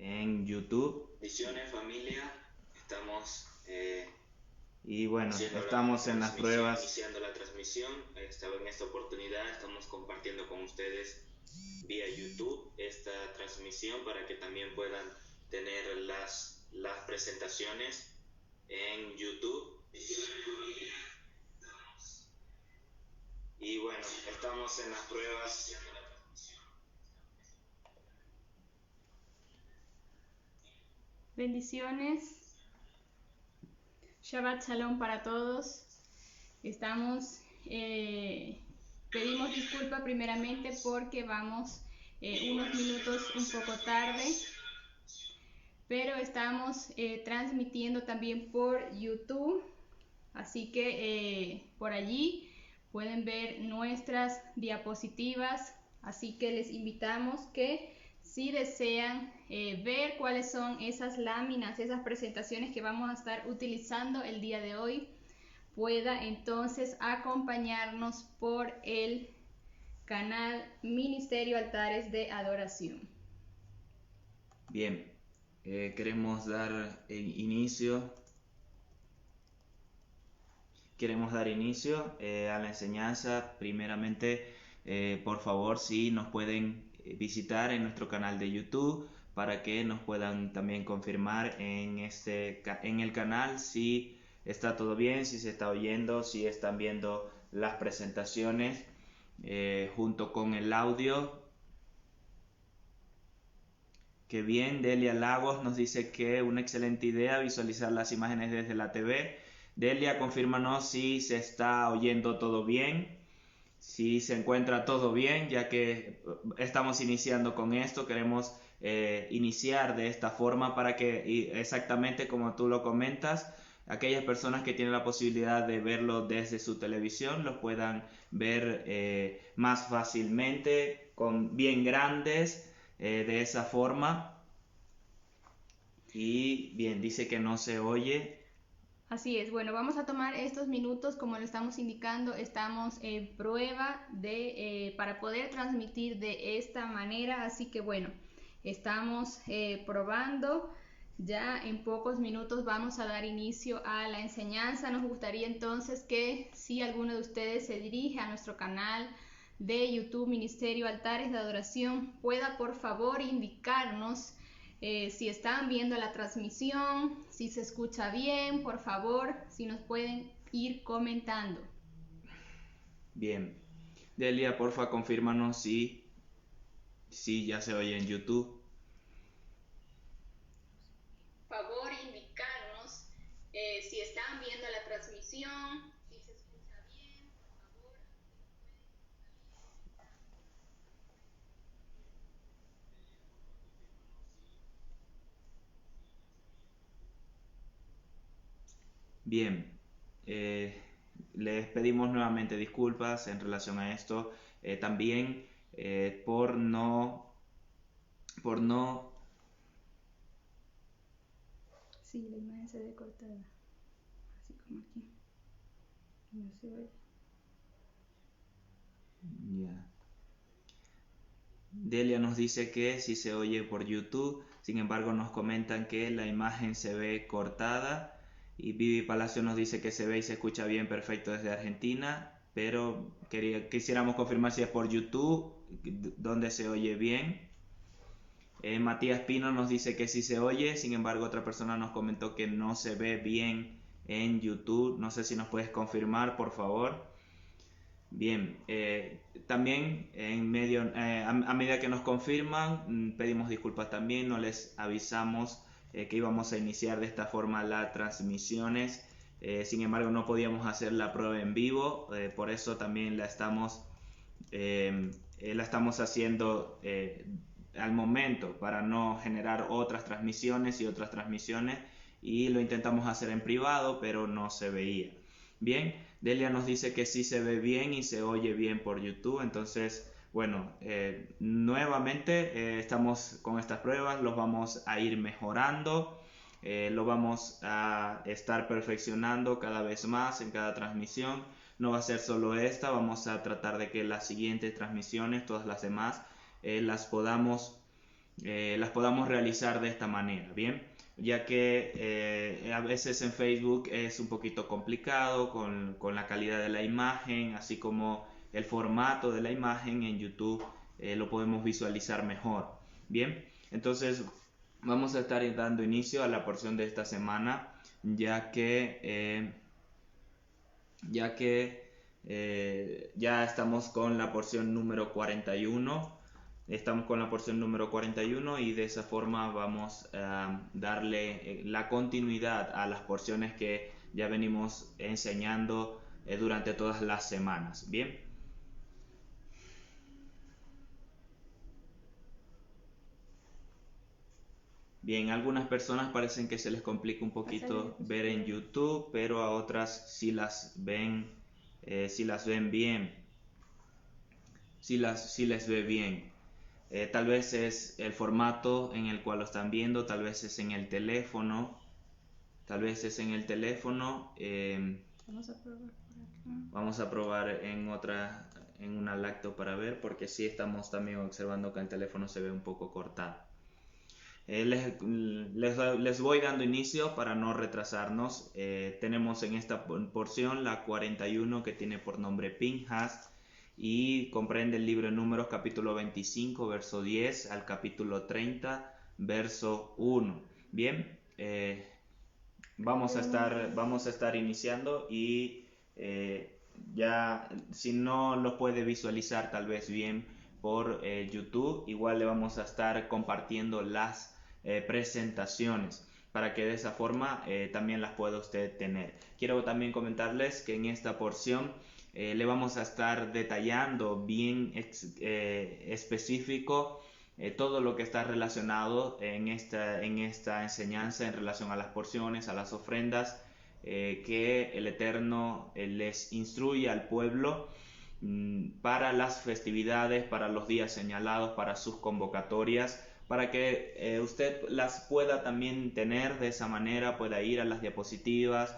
en YouTube. Bendiciones familia, estamos Y bueno, estamos en las pruebas. iniciando la transmisión. En esta oportunidad estamos compartiendo con ustedes vía YouTube esta transmisión para que también puedan tener las presentaciones en YouTube. Y bueno, estamos en las pruebas. Bendiciones. Shabbat Shalom para todos. Pedimos disculpas primeramente porque vamos unos minutos un poco tarde, pero estamos transmitiendo también por YouTube, así que por allí pueden ver nuestras diapositivas, así que les invitamos que si desean ver cuáles son esas láminas, esas presentaciones que vamos a estar utilizando el día de hoy, pueda entonces acompañarnos por el canal Ministerio Altares de Adoración. Bien, queremos dar inicio. A la enseñanza. Primeramente, por favor, si nos pueden visitar en nuestro canal de YouTube para que nos puedan también confirmar en el canal si está todo bien, si se está oyendo, si están viendo las presentaciones junto con el audio. Qué bien, Delia Lagos nos dice que una excelente idea visualizar las imágenes desde la TV. Delia, confírmanos si se está oyendo todo bien, si se encuentra todo bien, ya que estamos iniciando con esto. Queremos iniciar de esta forma para que, exactamente como tú lo comentas, aquellas personas que tienen la posibilidad de verlo desde su televisión lo puedan ver más fácilmente, con bien grandes, de esa forma. Y bien, dice que no se oye. Así es, bueno, vamos a tomar estos minutos, como lo estamos indicando, estamos en prueba para poder transmitir de esta manera, así que bueno, estamos probando. Ya en pocos minutos vamos a dar inicio a la enseñanza. Nos gustaría entonces que si alguno de ustedes se dirige a nuestro canal de YouTube Ministerio Altares de Adoración, pueda por favor indicarnos si están viendo la transmisión, si se escucha bien, por favor, si nos pueden ir comentando. Bien, Delia, porfa, confírmanos si ya se oye en YouTube. Favor indicarnos si están viendo la transmisión, si se escucha bien, por favor. Bien, les pedimos nuevamente disculpas en relación a esto. También por no... Sí, la imagen se ve cortada, así como aquí. No se ve. Ya. Delia nos dice que si se oye por YouTube, sin embargo nos comentan que la imagen se ve cortada. Y Vivi Palacio nos dice que se ve y se escucha bien, perfecto, desde Argentina, pero quisiéramos confirmar si es por YouTube, donde se oye bien. Matías Pino nos dice que sí se oye, sin embargo otra persona nos comentó que no se ve bien en YouTube. No sé si nos puedes confirmar, por favor. Bien, también a medida que nos confirman, pedimos disculpas también, no les avisamos que íbamos a iniciar de esta forma las transmisiones. Sin embargo, no podíamos hacer la prueba en vivo, por eso también la estamos haciendo al momento, para no generar otras transmisiones y lo intentamos hacer en privado, pero no se veía bien. Delia nos dice que sí se ve bien y se oye bien por YouTube. Entonces, bueno, nuevamente estamos con estas pruebas, los vamos a ir mejorando, lo vamos a estar perfeccionando cada vez más en cada transmisión. No va a ser solo esta, vamos a tratar de que las siguientes transmisiones, todas las demás, las podamos las podamos realizar de esta manera, ¿bien? Ya que a veces en Facebook es un poquito complicado con la calidad de la imagen, así como el formato de la imagen. En YouTube lo podemos visualizar mejor, ¿bien? Entonces vamos a estar dando inicio a la porción de esta semana, ya que ya estamos con la porción número 41. Estamos con la porción número 41 y de esa forma vamos a darle la continuidad a las porciones que ya venimos enseñando durante todas las semanas. Bien. Bien, a algunas personas parecen que se les complica un poquito ver en YouTube, pero a otras sí las ven bien, sí les ve bien. Tal vez es el formato en el cual lo están viendo, tal vez es en el teléfono, Vamos a probar en una lacto para ver, porque sí estamos también observando que el teléfono se ve un poco cortado. Les voy dando inicio para no retrasarnos. Tenemos en esta porción la 41, que tiene por nombre Pinhas, y comprende el libro de Números, capítulo 25, verso 10 al capítulo 30, verso 1. Bien, vamos a estar iniciando, y ya si no lo puede visualizar tal vez bien por YouTube, igual le vamos a estar compartiendo las presentaciones para que de esa forma también las pueda usted tener. Quiero también comentarles que en esta porción le vamos a estar detallando bien específico todo lo que está relacionado en esta enseñanza en relación a las porciones, a las ofrendas que el Eterno les instruye al pueblo para las festividades, para los días señalados, para sus convocatorias, para que usted las pueda también tener de esa manera, pueda ir a las diapositivas,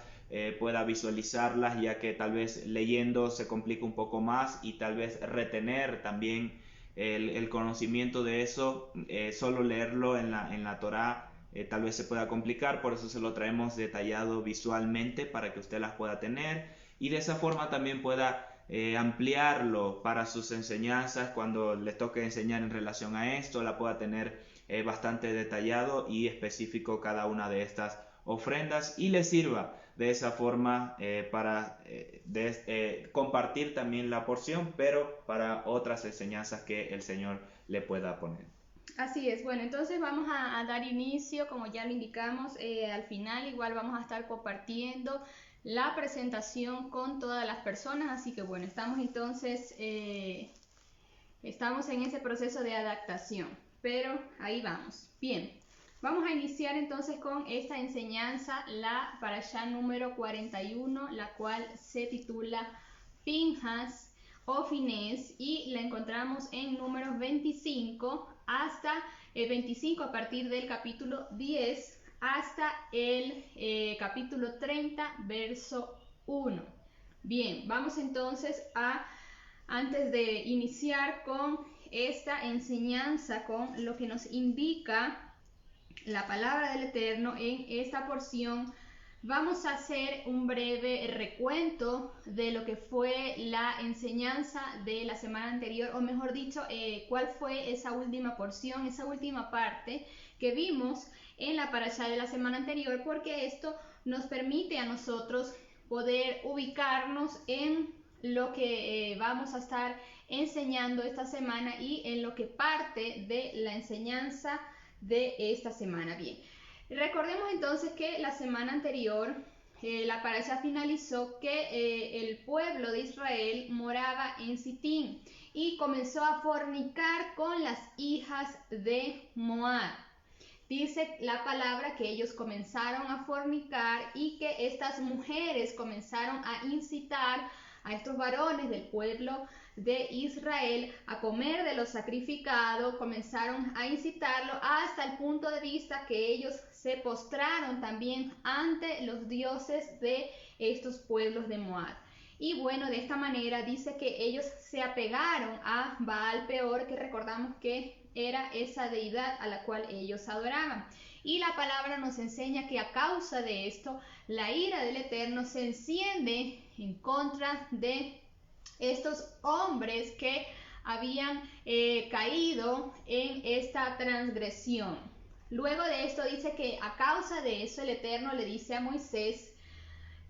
pueda visualizarlas, ya que tal vez leyendo se complica un poco más, y tal vez retener también el conocimiento de eso, solo leerlo en la Torá tal vez se pueda complicar. Por eso se lo traemos detallado visualmente para que usted las pueda tener, y de esa forma también pueda ampliarlo para sus enseñanzas. Cuando le toque enseñar en relación a esto, la pueda tener bastante detallado y específico cada una de estas ofrendas, y le sirva de esa forma para compartir también la porción, pero para otras enseñanzas que el Señor le pueda poner. Así es. Bueno, entonces vamos a dar inicio, como ya lo indicamos. Al final igual vamos a estar compartiendo la presentación con todas las personas, así que bueno, estamos entonces estamos en ese proceso de adaptación, pero ahí vamos. Bien, vamos a iniciar entonces con esta enseñanza, la parashá número 41, la cual se titula Pinhas o Finés, y la encontramos en Números 25 hasta el 25, a partir del capítulo 10 hasta el capítulo 30, verso 1. Bien, vamos entonces antes de iniciar con esta enseñanza, con lo que nos indica la palabra del Eterno en esta porción, vamos a hacer un breve recuento de lo que fue la enseñanza de la semana anterior, o mejor dicho, cuál fue esa última porción, esa última parte que vimos en la parashá de la semana anterior, porque esto nos permite a nosotros poder ubicarnos en lo que vamos a estar enseñando esta semana y en lo que parte de la enseñanza de esta semana. Bien, recordemos entonces que la semana anterior la parasha finalizó que el pueblo de Israel moraba en Sitín y comenzó a fornicar con las hijas de Moab. Dice la palabra que ellos comenzaron a fornicar y que estas mujeres comenzaron a incitar a estos varones del pueblo de Israel a comer de lo sacrificado. Comenzaron a incitarlo hasta el punto de vista que ellos se postraron también ante los dioses de estos pueblos de Moab. Y bueno, de esta manera dice que ellos se apegaron a Baal Peor, que recordamos que era esa deidad a la cual ellos adoraban. Y la palabra nos enseña que a causa de esto, la ira del Eterno se enciende en contra de estos hombres que habían caído en esta transgresión. Luego de esto dice que a causa de eso el Eterno le dice a Moisés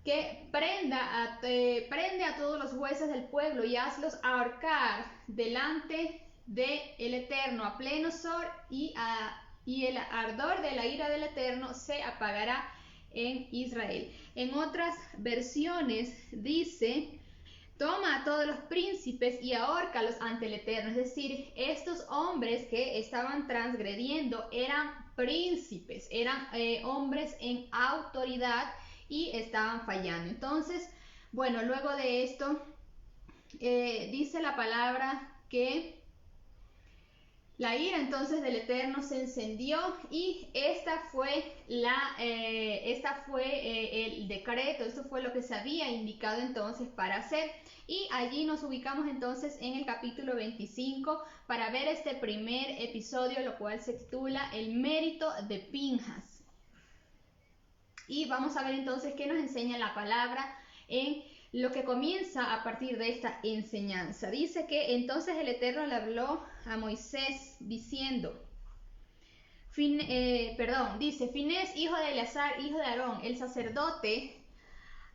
que prende a todos los jueces del pueblo y hazlos ahorcar delante del Eterno a pleno sol, y el ardor de la ira del Eterno se apagará en Israel. En otras versiones dice: toma a todos los príncipes y ahórcalos ante el Eterno. Es decir, estos hombres que estaban transgrediendo eran príncipes, eran hombres en autoridad y estaban fallando. Entonces, bueno, luego de esto dice la palabra que la ira entonces del Eterno se encendió, y esta fue el decreto, esto fue lo que se había indicado entonces para hacer. Y allí nos ubicamos entonces en el capítulo 25 para ver este primer episodio, lo cual se titula El mérito de Pinjas. Y vamos a ver entonces qué nos enseña la palabra en lo que comienza a partir de esta enseñanza. Dice que entonces el Eterno le habló a Moisés diciendo, dice: Finés, hijo de Eleazar, hijo de Aarón, el sacerdote,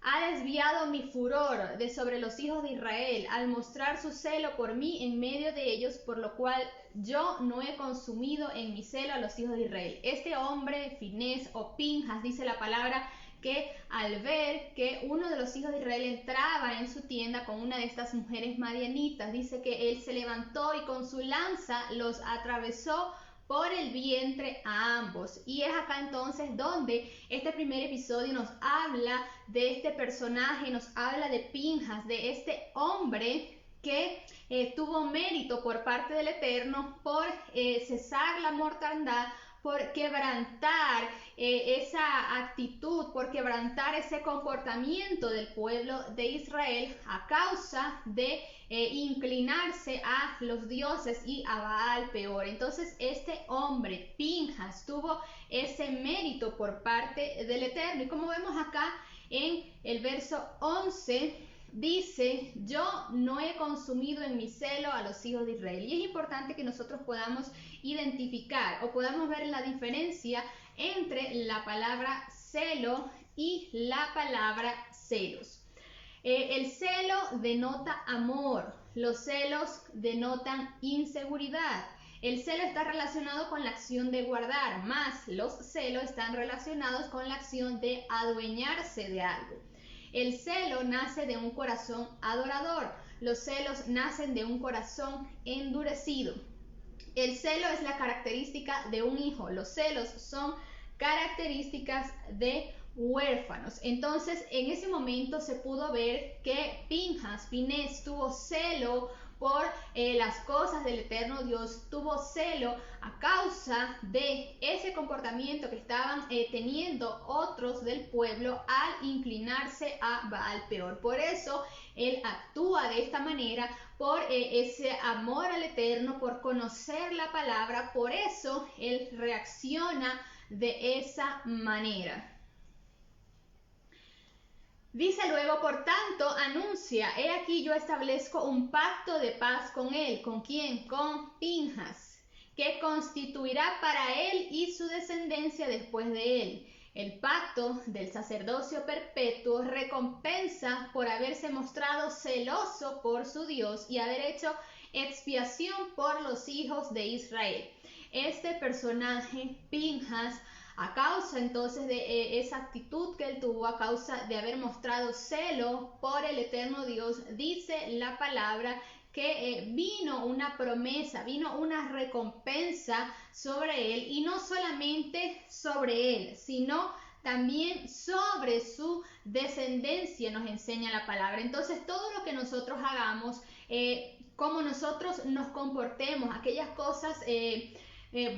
ha desviado mi furor de sobre los hijos de Israel al mostrar su celo por mí en medio de ellos, por lo cual yo no he consumido en mi celo a los hijos de Israel. Este hombre, Finés o Pinjas, dice la palabra, que al ver que uno de los hijos de Israel entraba en su tienda con una de estas mujeres madianitas, dice que él se levantó y con su lanza los atravesó por el vientre a ambos. Y es acá entonces donde este primer episodio nos habla de este personaje, nos habla de Pinjas, de este hombre que tuvo mérito por parte del Eterno por cesar la mortandad, por quebrantar esa actitud, por quebrantar ese comportamiento del pueblo de Israel a causa de inclinarse a los dioses y a Baal peor. Entonces este hombre, Pinjas, tuvo ese mérito por parte del Eterno. Y como vemos acá en el verso 11, dice: yo no he consumido en mi celo a los hijos de Israel. Y es importante que nosotros podamos identificar o podamos ver la diferencia entre la palabra celo y la palabra celos. El celo denota amor, los celos denotan inseguridad. El celo está relacionado con la acción de guardar, más los celos están relacionados con la acción de adueñarse de algo. El celo nace de un corazón adorador, los celos nacen de un corazón endurecido. El celo es la característica de un hijo, los celos son características de huérfanos. Entonces, en ese momento se pudo ver que Finés tuvo celo por las cosas del eterno Dios, tuvo celo a causa de ese comportamiento que estaban teniendo otros del pueblo al inclinarse a Baal peor. Por eso él actúa de esta manera, por ese amor al Eterno, por conocer la palabra. Por eso él reacciona de esa manera. Dice luego: por tanto, anuncia, he aquí yo establezco un pacto de paz con él. ¿Con quién? Con Pinjas, que constituirá para él y su descendencia después de él. El pacto del sacerdocio perpetuo, recompensa por haberse mostrado celoso por su Dios y haber hecho expiación por los hijos de Israel. Este personaje, Pinjas, a causa entonces de esa actitud que él tuvo, a causa de haber mostrado celo por el eterno Dios, dice la palabra que vino una promesa, vino una recompensa sobre él, y no solamente sobre él, sino también sobre su descendencia, nos enseña la palabra. Entonces todo lo que nosotros hagamos, cómo nosotros nos comportemos, aquellas cosas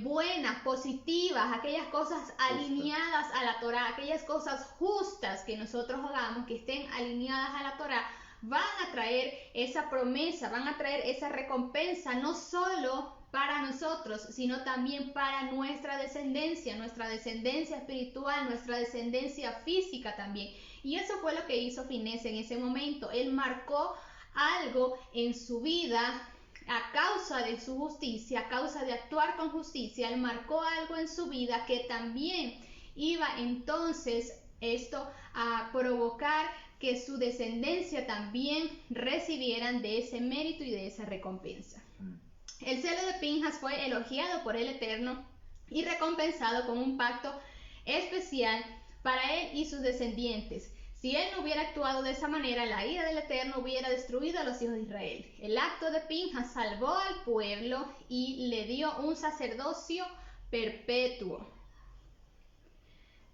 buenas, positivas, aquellas cosas alineadas a la Torá, aquellas cosas justas que nosotros hagamos, que estén alineadas a la Torá, van a traer esa promesa, van a traer esa recompensa, no solo para nosotros, sino también para nuestra descendencia espiritual, nuestra descendencia física también. Y eso fue lo que hizo Finés en ese momento. Él marcó algo en su vida a causa de su justicia, a causa de actuar con justicia. Él marcó algo en su vida que también iba entonces esto a provocar que su descendencia también recibieran de ese mérito y de esa recompensa. El celo de Pinjas fue elogiado por el Eterno y recompensado con un pacto especial para él y sus descendientes. Si él no hubiera actuado de esa manera, la ira del Eterno hubiera destruido a los hijos de Israel. El acto de Pinjas salvó al pueblo y le dio un sacerdocio perpetuo.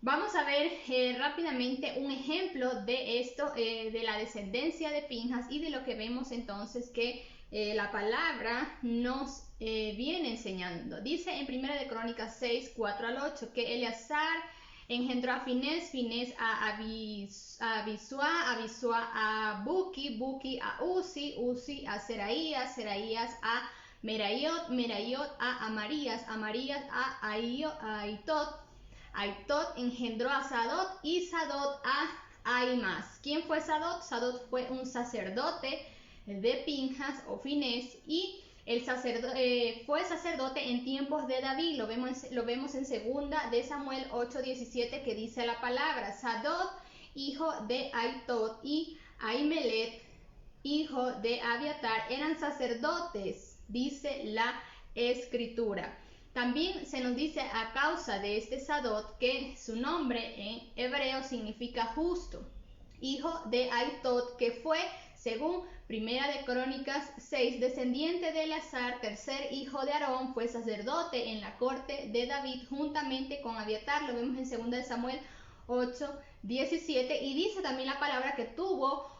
Vamos a ver rápidamente un ejemplo de esto, de la descendencia de Pinjas y de lo que vemos entonces que la palabra nos viene enseñando. Dice en 1 de Crónicas 6, 4 al 8 que Eleazar engendró a Finés, Finés a Abisua, Abisua a Buki, Buki a Uzi, Uzi a Seraías, Seraías a Meraiot, Meraiot a Amarías, Amarías a Aitot, Aitot engendró a Sadot y Sadot a Ahimaas. ¿Quién fue Sadot? Sadot fue un sacerdote de Pinjas o Finés y fue sacerdote en tiempos de David. Lo vemos en segunda de Samuel 8:17 que dice la palabra: Sadot, hijo de Aitot, y Ahimelech, hijo de Abiatar, eran sacerdotes, dice la escritura. También se nos dice a causa de este Sadot que su nombre en hebreo significa justo, hijo de Aitot, que fue, según Primera de Crónicas 6, descendiente de Eleazar, tercer hijo de Aarón, fue sacerdote en la corte de David juntamente con Abiatar. Lo vemos en segunda de Samuel 8:17 y dice también la palabra que tuvo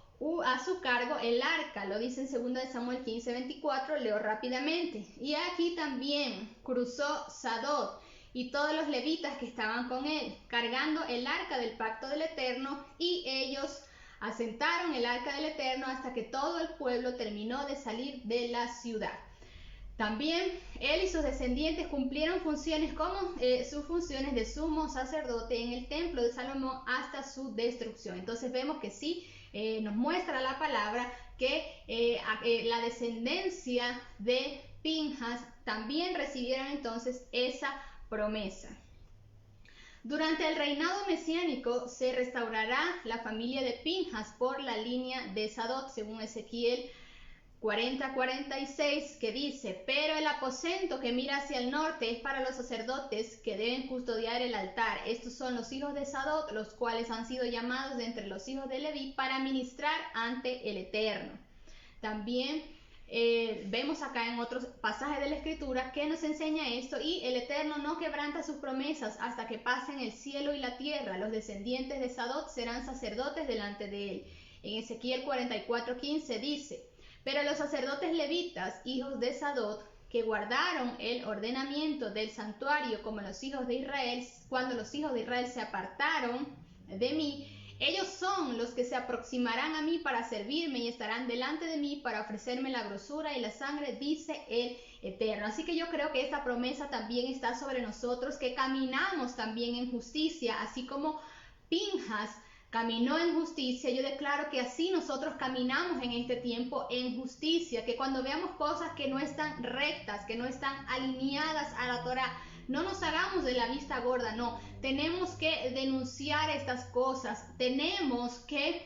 a su cargo el arca. Lo dice en segunda de Samuel 15:24, leo rápidamente. Y aquí también cruzó Sadot y todos los levitas que estaban con él, cargando el arca del pacto del Eterno, y ellos asentaron el arca del Eterno hasta que todo el pueblo terminó de salir de la ciudad. También él y sus descendientes cumplieron funciones como sus funciones de sumo sacerdote en el templo de Salomón hasta su destrucción. Entonces vemos que sí, nos muestra la palabra que la descendencia de Pinjas también recibieron entonces esa promesa. Durante el reinado mesiánico se restaurará la familia de Pinjas por la línea de Sadot, según Ezequiel 40:46, que dice: pero el aposento que mira hacia el norte es para los sacerdotes que deben custodiar el altar. Estos son los hijos de Sadot, los cuales han sido llamados de entre los hijos de Leví para ministrar ante el Eterno. También vemos acá en otros pasajes de la Escritura que nos enseña esto: y el Eterno no quebranta sus promesas hasta que pasen el cielo y la tierra. Los descendientes de Sadot serán sacerdotes delante de él. En Ezequiel 44:15 dice: pero los sacerdotes levitas, hijos de Sadot, que guardaron el ordenamiento del santuario como los hijos de Israel, cuando los hijos de Israel se apartaron de mí, ellos son los que se aproximarán a mí para servirme y estarán delante de mí para ofrecerme la grosura y la sangre, dice el Eterno. Así que yo creo que esta promesa también está sobre nosotros, que caminamos también en justicia, así como Pinjas caminó en justicia. Yo declaro que así nosotros caminamos en este tiempo en justicia, que cuando veamos cosas que no están rectas, que no están alineadas a la Torá, no nos hagamos de la vista gorda, no. Tenemos que denunciar estas cosas, tenemos que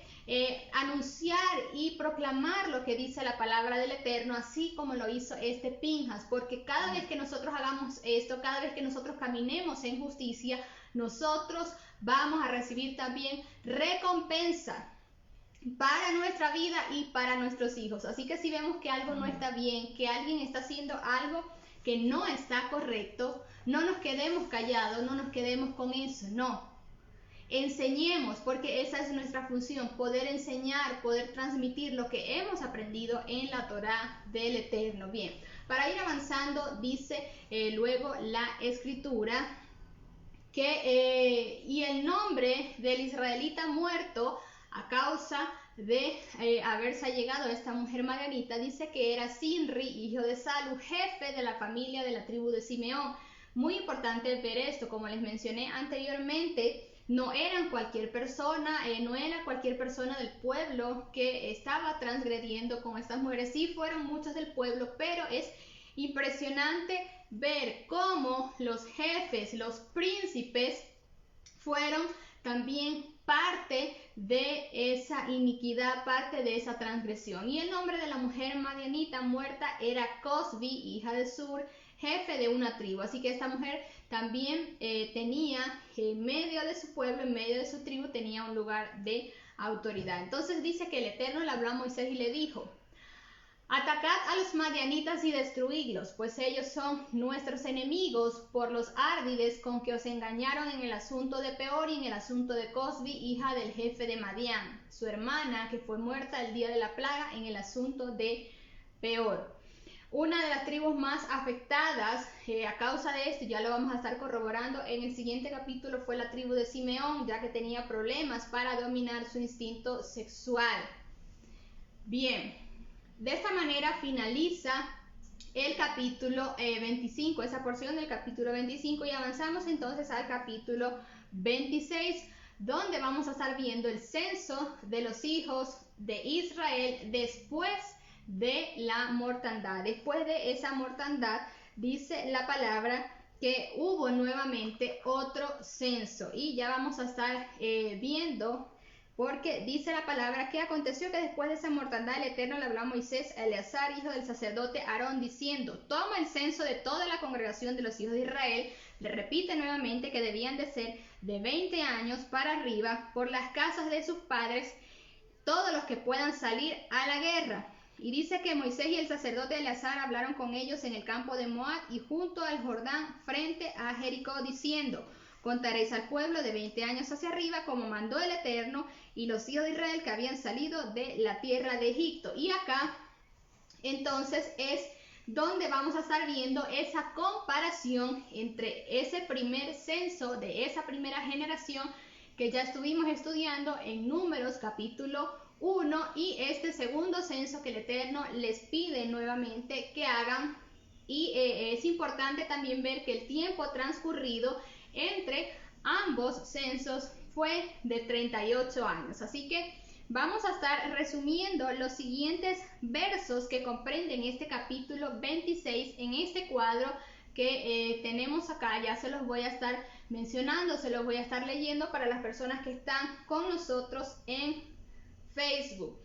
anunciar y proclamar lo que dice la palabra del Eterno, así como lo hizo este Pinjas, porque cada vez que nosotros hagamos esto, cada vez que nosotros caminemos en justicia, nosotros vamos a recibir también recompensa para nuestra vida y para nuestros hijos. Así que si vemos que algo no está bien, que alguien está haciendo algo que no está correcto, no nos quedemos callados, no nos quedemos con eso, no. Enseñemos, porque esa es nuestra función, poder enseñar, poder transmitir lo que hemos aprendido en la Torá del Eterno. Bien, para ir avanzando, dice luego la Escritura que y el nombre del israelita muerto a causa de haberse allegado a esta mujer madianita, dice que era Simri, hijo de Salu, jefe de la familia de la tribu de Simeón. Muy importante ver esto, como les mencioné anteriormente, no eran cualquier persona, no era cualquier persona del pueblo que estaba transgrediendo con estas mujeres. Sí fueron muchos del pueblo, pero es impresionante ver cómo los jefes, los príncipes, fueron también parte de esa iniquidad, parte de esa transgresión. Y el nombre de la mujer madianita muerta era Cosbi, hija de Sur, jefe de una tribu. Así que esta mujer también tenía en medio de su pueblo, en medio de su tribu, tenía un lugar de autoridad. Entonces dice que el Eterno le habló a Moisés y le dijo: atacad a los madianitas y destruidlos, pues ellos son nuestros enemigos por los árdides con que os engañaron en el asunto de Peor y en el asunto de Cosbi, hija del jefe de Madián, su hermana, que fue muerta el día de la plaga en el asunto de Peor. Una de las tribus más afectadas a causa de esto, ya lo vamos a estar corroborando en el siguiente capítulo, fue la tribu de Simeón, ya que tenía problemas para dominar su instinto sexual. Bien, de esta manera finaliza el capítulo 25, esa porción del capítulo 25, y avanzamos entonces al capítulo 26, donde vamos a estar viendo el censo de los hijos de Israel después de la mortandad. Después de esa mortandad, dice la palabra que hubo nuevamente otro censo, y ya vamos a estar viendo, porque dice la palabra que aconteció que después de esa mortandad el Eterno le habló a Moisés, a Eleazar, hijo del sacerdote Aarón, diciendo: toma el censo de toda la congregación de los hijos de Israel. Le repite nuevamente que debían de ser de 20 años para arriba, por las casas de sus padres, todos los que puedan salir a la guerra. Y dice que Moisés y el sacerdote Eleazar hablaron con ellos en el campo de Moab y junto al Jordán frente a Jericó, diciendo: contaréis al pueblo de 20 años hacia arriba, como mandó el Eterno, y los hijos de Israel que habían salido de la tierra de Egipto. Y acá entonces es donde vamos a estar viendo esa comparación entre ese primer censo de esa primera generación que ya estuvimos estudiando en Números capítulo 1 y este segundo censo que el Eterno les pide nuevamente que hagan. Y es importante también ver que el tiempo transcurrido entre ambos censos fue de 38 años. Así que vamos a estar resumiendo los siguientes versos que comprenden este capítulo 26 en este cuadro que tenemos acá. Ya se los voy a estar mencionando, se los voy a estar leyendo para las personas que están con nosotros en Facebook.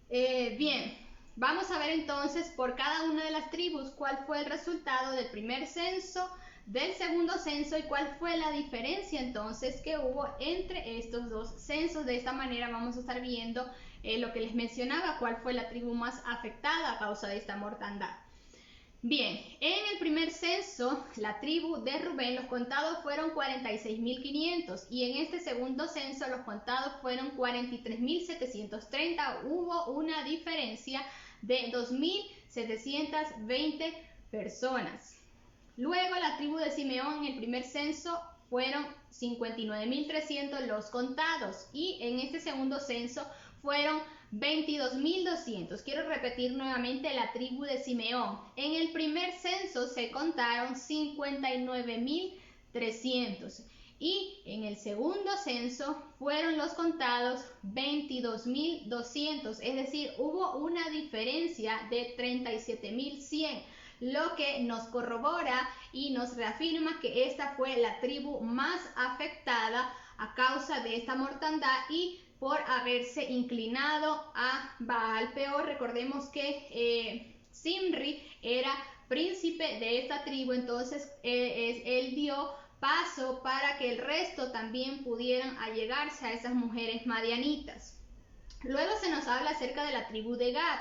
Bien, vamos a ver entonces por cada una de las tribus cuál fue el resultado del primer censo, del segundo censo, y cuál fue la diferencia entonces que hubo entre estos dos censos. De esta manera vamos a estar viendo lo que les mencionaba, cuál fue la tribu más afectada a causa de esta mortandad. Bien, en el primer censo, la tribu de Rubén, los contados fueron 46.500, y en este segundo censo los contados fueron 43.730. Hubo una diferencia de 2.720 personas. Luego la tribu de Simeón, en el primer censo fueron 59.300 los contados, y en este segundo censo fueron 22.200. Quiero repetir nuevamente la tribu de Simeón. En el primer censo se contaron 59.300 y en el segundo censo fueron los contados 22.200, es decir, hubo una diferencia de 37.100, lo que nos corrobora y nos reafirma que esta fue la tribu más afectada a causa de esta mortandad y por haberse inclinado a Baal Peor. Recordemos que Simri era príncipe de esta tribu, entonces él dio paso para que el resto también pudieran allegarse a esas mujeres madianitas. Luego se nos habla acerca de la tribu de Gad.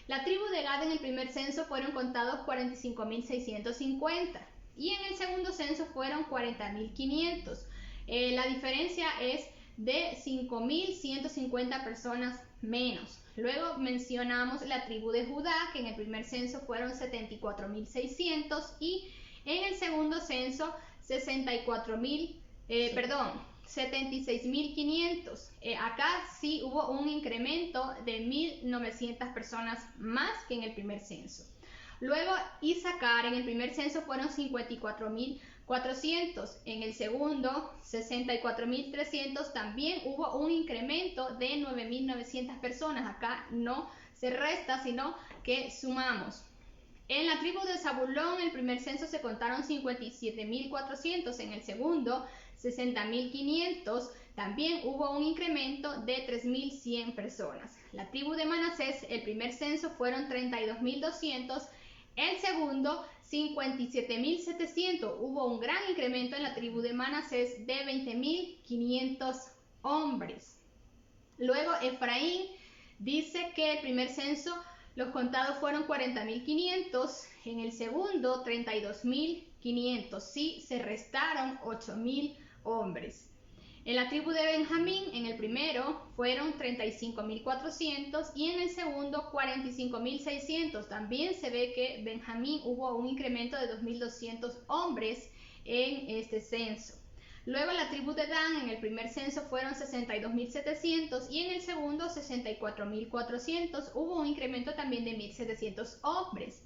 La tribu de Gad en el primer censo fueron contados 45.650 y en el segundo censo fueron 40.500. La diferencia es de 5.150 personas menos. Luego mencionamos la tribu de Judá, que en el primer censo fueron 74.600 y en el segundo censo 76.500. Acá sí hubo un incremento de 1.900 personas más que en el primer censo. Luego Issacar en el primer censo fueron 54.400, en el segundo 64.300, también hubo un incremento de 9.900 personas. Acá no se resta, sino que sumamos. En la tribu de Zabulón, en el primer censo se contaron 57.400, en el segundo 60.500, también hubo un incremento de 3.100 personas. La tribu de Manasés, el primer censo fueron 32.200, el segundo 57.700, hubo un gran incremento en la tribu de Manasés de 20.500 hombres. Luego Efraín dice que el primer censo los contados fueron 40.500, en el segundo 32.500, sí se restaron 8.000 hombres. En la tribu de Benjamín, en el primero fueron 35.400 y en el segundo 45.600. También se ve que Benjamín hubo un incremento de 2.200 hombres en este censo. Luego la tribu de Dan en el primer censo fueron 62.700 y en el segundo 64.400. Hubo un incremento también de 1.700 hombres.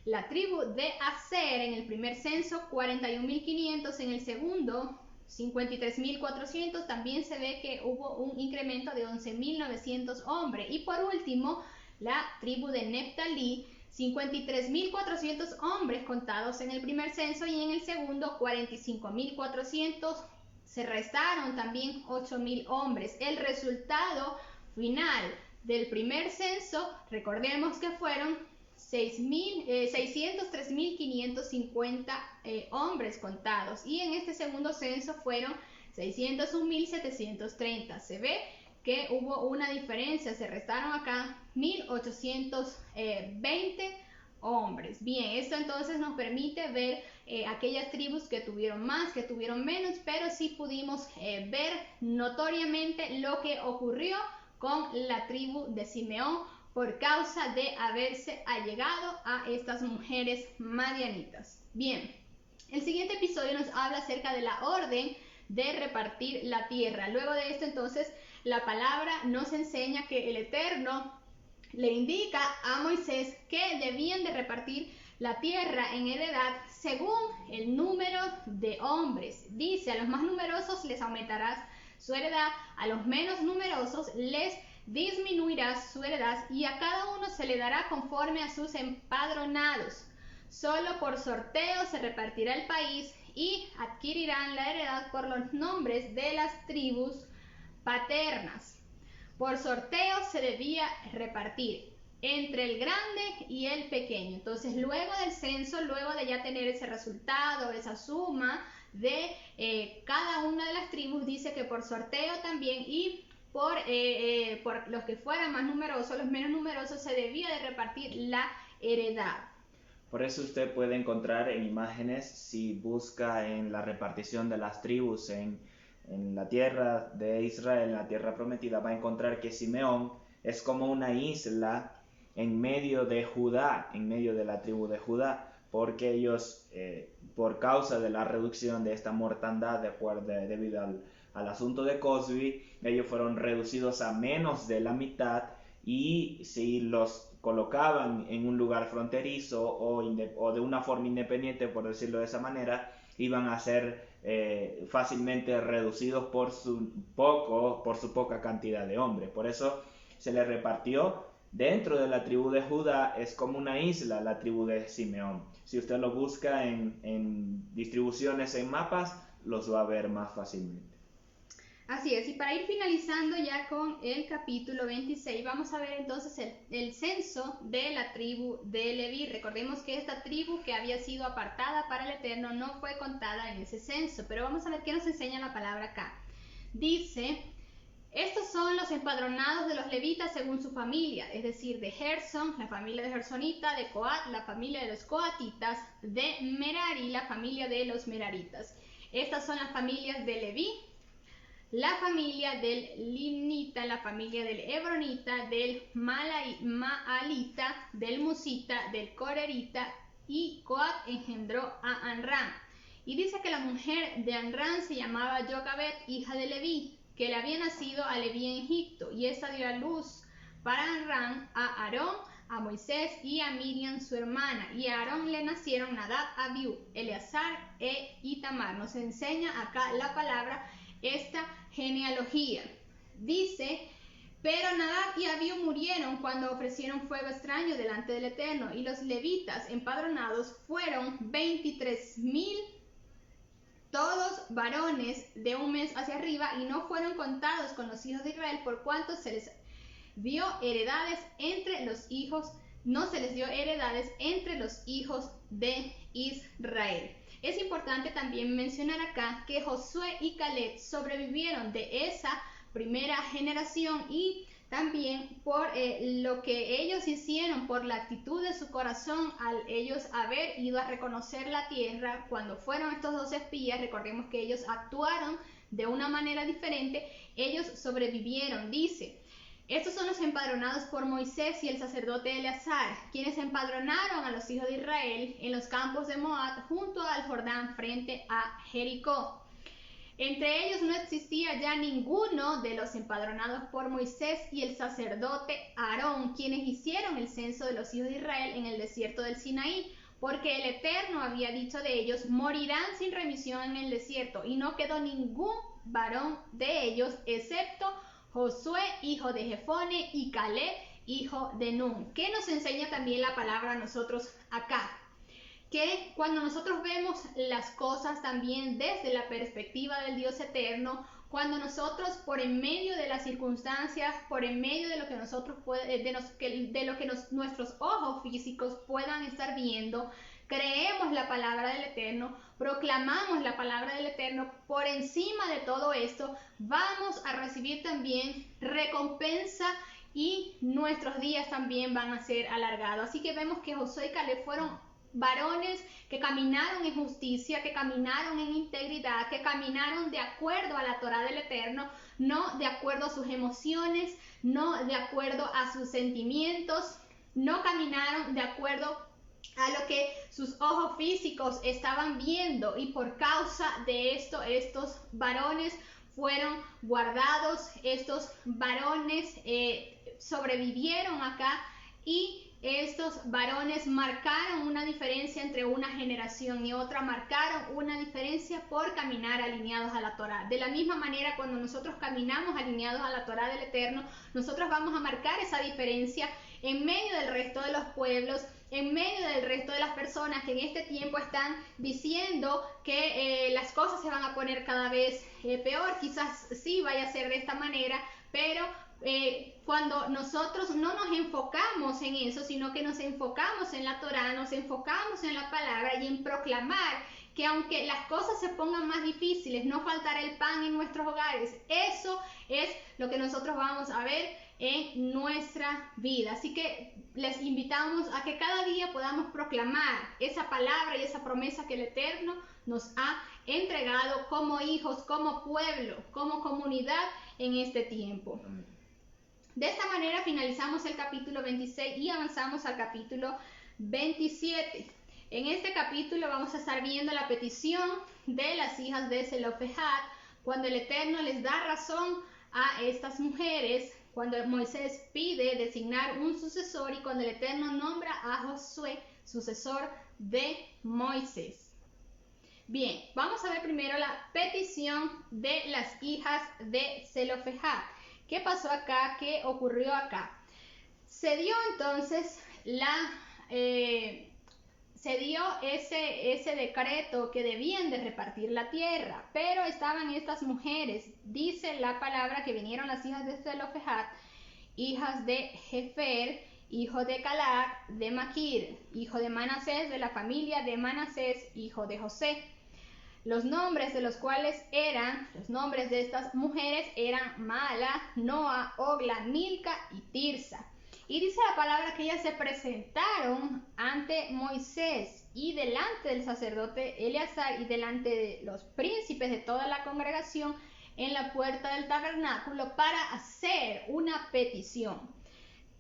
La tribu de Aser en el primer censo 41.500, en el segundo 53.400. También se ve que hubo un incremento de 11.900 hombres. Y por último, la tribu de Neftalí, 53.400 hombres contados en el primer censo y en el segundo 45.400. Se restaron también 8.000 hombres. El resultado final del primer censo, recordemos que fueron 603.550 hombres contados, y en este segundo censo fueron 601.730. Se ve que hubo una diferencia, se restaron acá 1.820 hombres. Bien, esto entonces nos permite ver aquellas tribus que tuvieron más, que tuvieron menos, pero sí pudimos ver notoriamente lo que ocurrió con la tribu de Simeón por causa de haberse allegado a estas mujeres madianitas. Bien, el siguiente episodio nos habla acerca de la orden de repartir la tierra. Luego de esto entonces la palabra nos enseña que el Eterno le indica a Moisés que debían de repartir la tierra en heredad según el número de hombres. Dice, a los más numerosos les aumentarás su heredad, a los menos numerosos les disminuirás su heredad, y a cada uno se le dará conforme a sus empadronados. Solo por sorteo se repartirá el país y adquirirán la heredad por los nombres de las tribus paternas. Por sorteo se debía repartir entre el grande y el pequeño. Entonces, luego del censo, luego de ya tener ese resultado, esa suma de cada una de las tribus, dice que por sorteo también y por los que fueran más numerosos, los menos numerosos, se debía de repartir la heredad. Por eso usted puede encontrar en imágenes, si busca en la repartición de las tribus en la tierra de Israel, en la tierra prometida, va a encontrar que Simeón es como una isla en medio de Judá, en medio de la tribu de Judá, porque ellos, por causa de la reducción de esta mortandad debido al asunto de Cosbi, ellos fueron reducidos a menos de la mitad, y si los colocaban en un lugar fronterizo o de una forma independiente, por decirlo de esa manera, iban a ser fácilmente reducidos por su poca cantidad de hombres. Por eso se les repartió dentro de la tribu de Judá. Es como una isla la tribu de Simeón. Si usted lo busca en distribuciones en mapas, los va a ver más fácilmente. Así es, y para ir finalizando ya con el capítulo 26, vamos a ver entonces el censo de la tribu de Leví. Recordemos que esta tribu que había sido apartada para el Eterno no fue contada en ese censo, pero vamos a ver qué nos enseña la palabra acá. Dice, estos son los empadronados de los levitas según su familia, es decir, de Gerson, la familia de Gersonita, de Coat, la familia de los coatitas, de Merari, la familia de los meraritas. Estas son las familias de Leví. La familia del Limnita, la familia del Hebronita, del Maalita, del Musita, del Corerita, y Coat engendró a Anram. Y dice que la mujer de Amram se llamaba Jocabed, hija de Leví, que le había nacido a Leví en Egipto, y esta dio a luz para Amram a Aarón, a Moisés y a Miriam su hermana, y a Aarón le nacieron Nadab, Abiú, Eleazar e Itamar. Nos enseña acá la palabra esta genealogía. Dice: pero Nadab y Abiú murieron cuando ofrecieron fuego extraño delante del Eterno, y los levitas empadronados fueron 23,000, todos varones de un mes hacia arriba, y no fueron contados con los hijos de Israel, por cuanto se les dio heredades entre los hijos, no se les dio heredades entre los hijos de Israel. Es importante también mencionar acá que Josué y Caleb sobrevivieron de esa primera generación, y también por lo que ellos hicieron, por la actitud de su corazón al ellos haber ido a reconocer la tierra. Cuando fueron estos dos espías, recordemos que ellos actuaron de una manera diferente, ellos sobrevivieron. Dice: estos son los empadronados por Moisés y el sacerdote Eleazar, quienes empadronaron a los hijos de Israel en los campos de Moab junto al Jordán frente a Jericó. Entre ellos no existía ya ninguno de los empadronados por Moisés y el sacerdote Aarón, quienes hicieron el censo de los hijos de Israel en el desierto del Sinaí, porque el Eterno había dicho de ellos: morirán sin remisión en el desierto, y no quedó ningún varón de ellos, excepto Josué, hijo de Jefone, y Caleb, hijo de Nun. ¿Qué nos enseña también la palabra a nosotros acá? Que cuando nosotros vemos las cosas también desde la perspectiva del Dios eterno, cuando nosotros por en medio de las circunstancias, por en medio de lo que nosotros nuestros ojos físicos puedan estar viendo, creemos la palabra del Eterno, proclamamos la palabra del Eterno, por encima de todo esto vamos a recibir también recompensa, y nuestros días también van a ser alargados. Así que vemos que Josué y Caleb fueron varones que caminaron en justicia, que caminaron en integridad, que caminaron de acuerdo a la Torá del Eterno, no de acuerdo a sus emociones, no de acuerdo a sus sentimientos, no caminaron de acuerdo a lo que sus ojos físicos estaban viendo, y por causa de esto, estos varones fueron guardados, estos varones sobrevivieron acá, y estos varones marcaron una diferencia entre una generación y otra, marcaron una diferencia por caminar alineados a la Torá. De la misma manera, cuando nosotros caminamos alineados a la Torá del Eterno, nosotros vamos a marcar esa diferencia en medio del resto de los pueblos, en medio del resto de las personas que en este tiempo están diciendo que las cosas se van a poner cada vez peor. Quizás sí vaya a ser de esta manera, pero cuando nosotros no nos enfocamos en eso, sino que nos enfocamos en la Torá, nos enfocamos en la palabra y en proclamar que aunque las cosas se pongan más difíciles, no faltará el pan en nuestros hogares. Eso es lo que nosotros vamos a ver en nuestra vida. Así que les invitamos a que cada día podamos proclamar esa palabra y esa promesa que el Eterno nos ha entregado como hijos, como pueblo, como comunidad en este tiempo. De esta manera finalizamos el capítulo 26 y avanzamos al capítulo 27. En este capítulo vamos a estar viendo la petición de las hijas de Zelofehad, cuando el Eterno les da razón a estas mujeres, cuando Moisés pide designar un sucesor y cuando el Eterno nombra a Josué sucesor de Moisés. Bien, vamos a ver primero la petición de las hijas de Zelofehad. ¿Qué pasó acá? ¿Qué ocurrió acá? Se dio entonces ese decreto que debían de repartir la tierra, pero estaban estas mujeres, dice la palabra, que vinieron las hijas de Zelofehad, hijas de Jefer, hijo de Calab, de Maquir, hijo de Manasés, de la familia de Manasés, hijo de José. Los nombres de los nombres de estas mujeres eran Mala, Noa, Ogla, Milca y Tirsa. Y dice la palabra que ellas se presentaron ante Moisés y delante del sacerdote Eleazar y delante de los príncipes de toda la congregación en la puerta del tabernáculo para hacer una petición.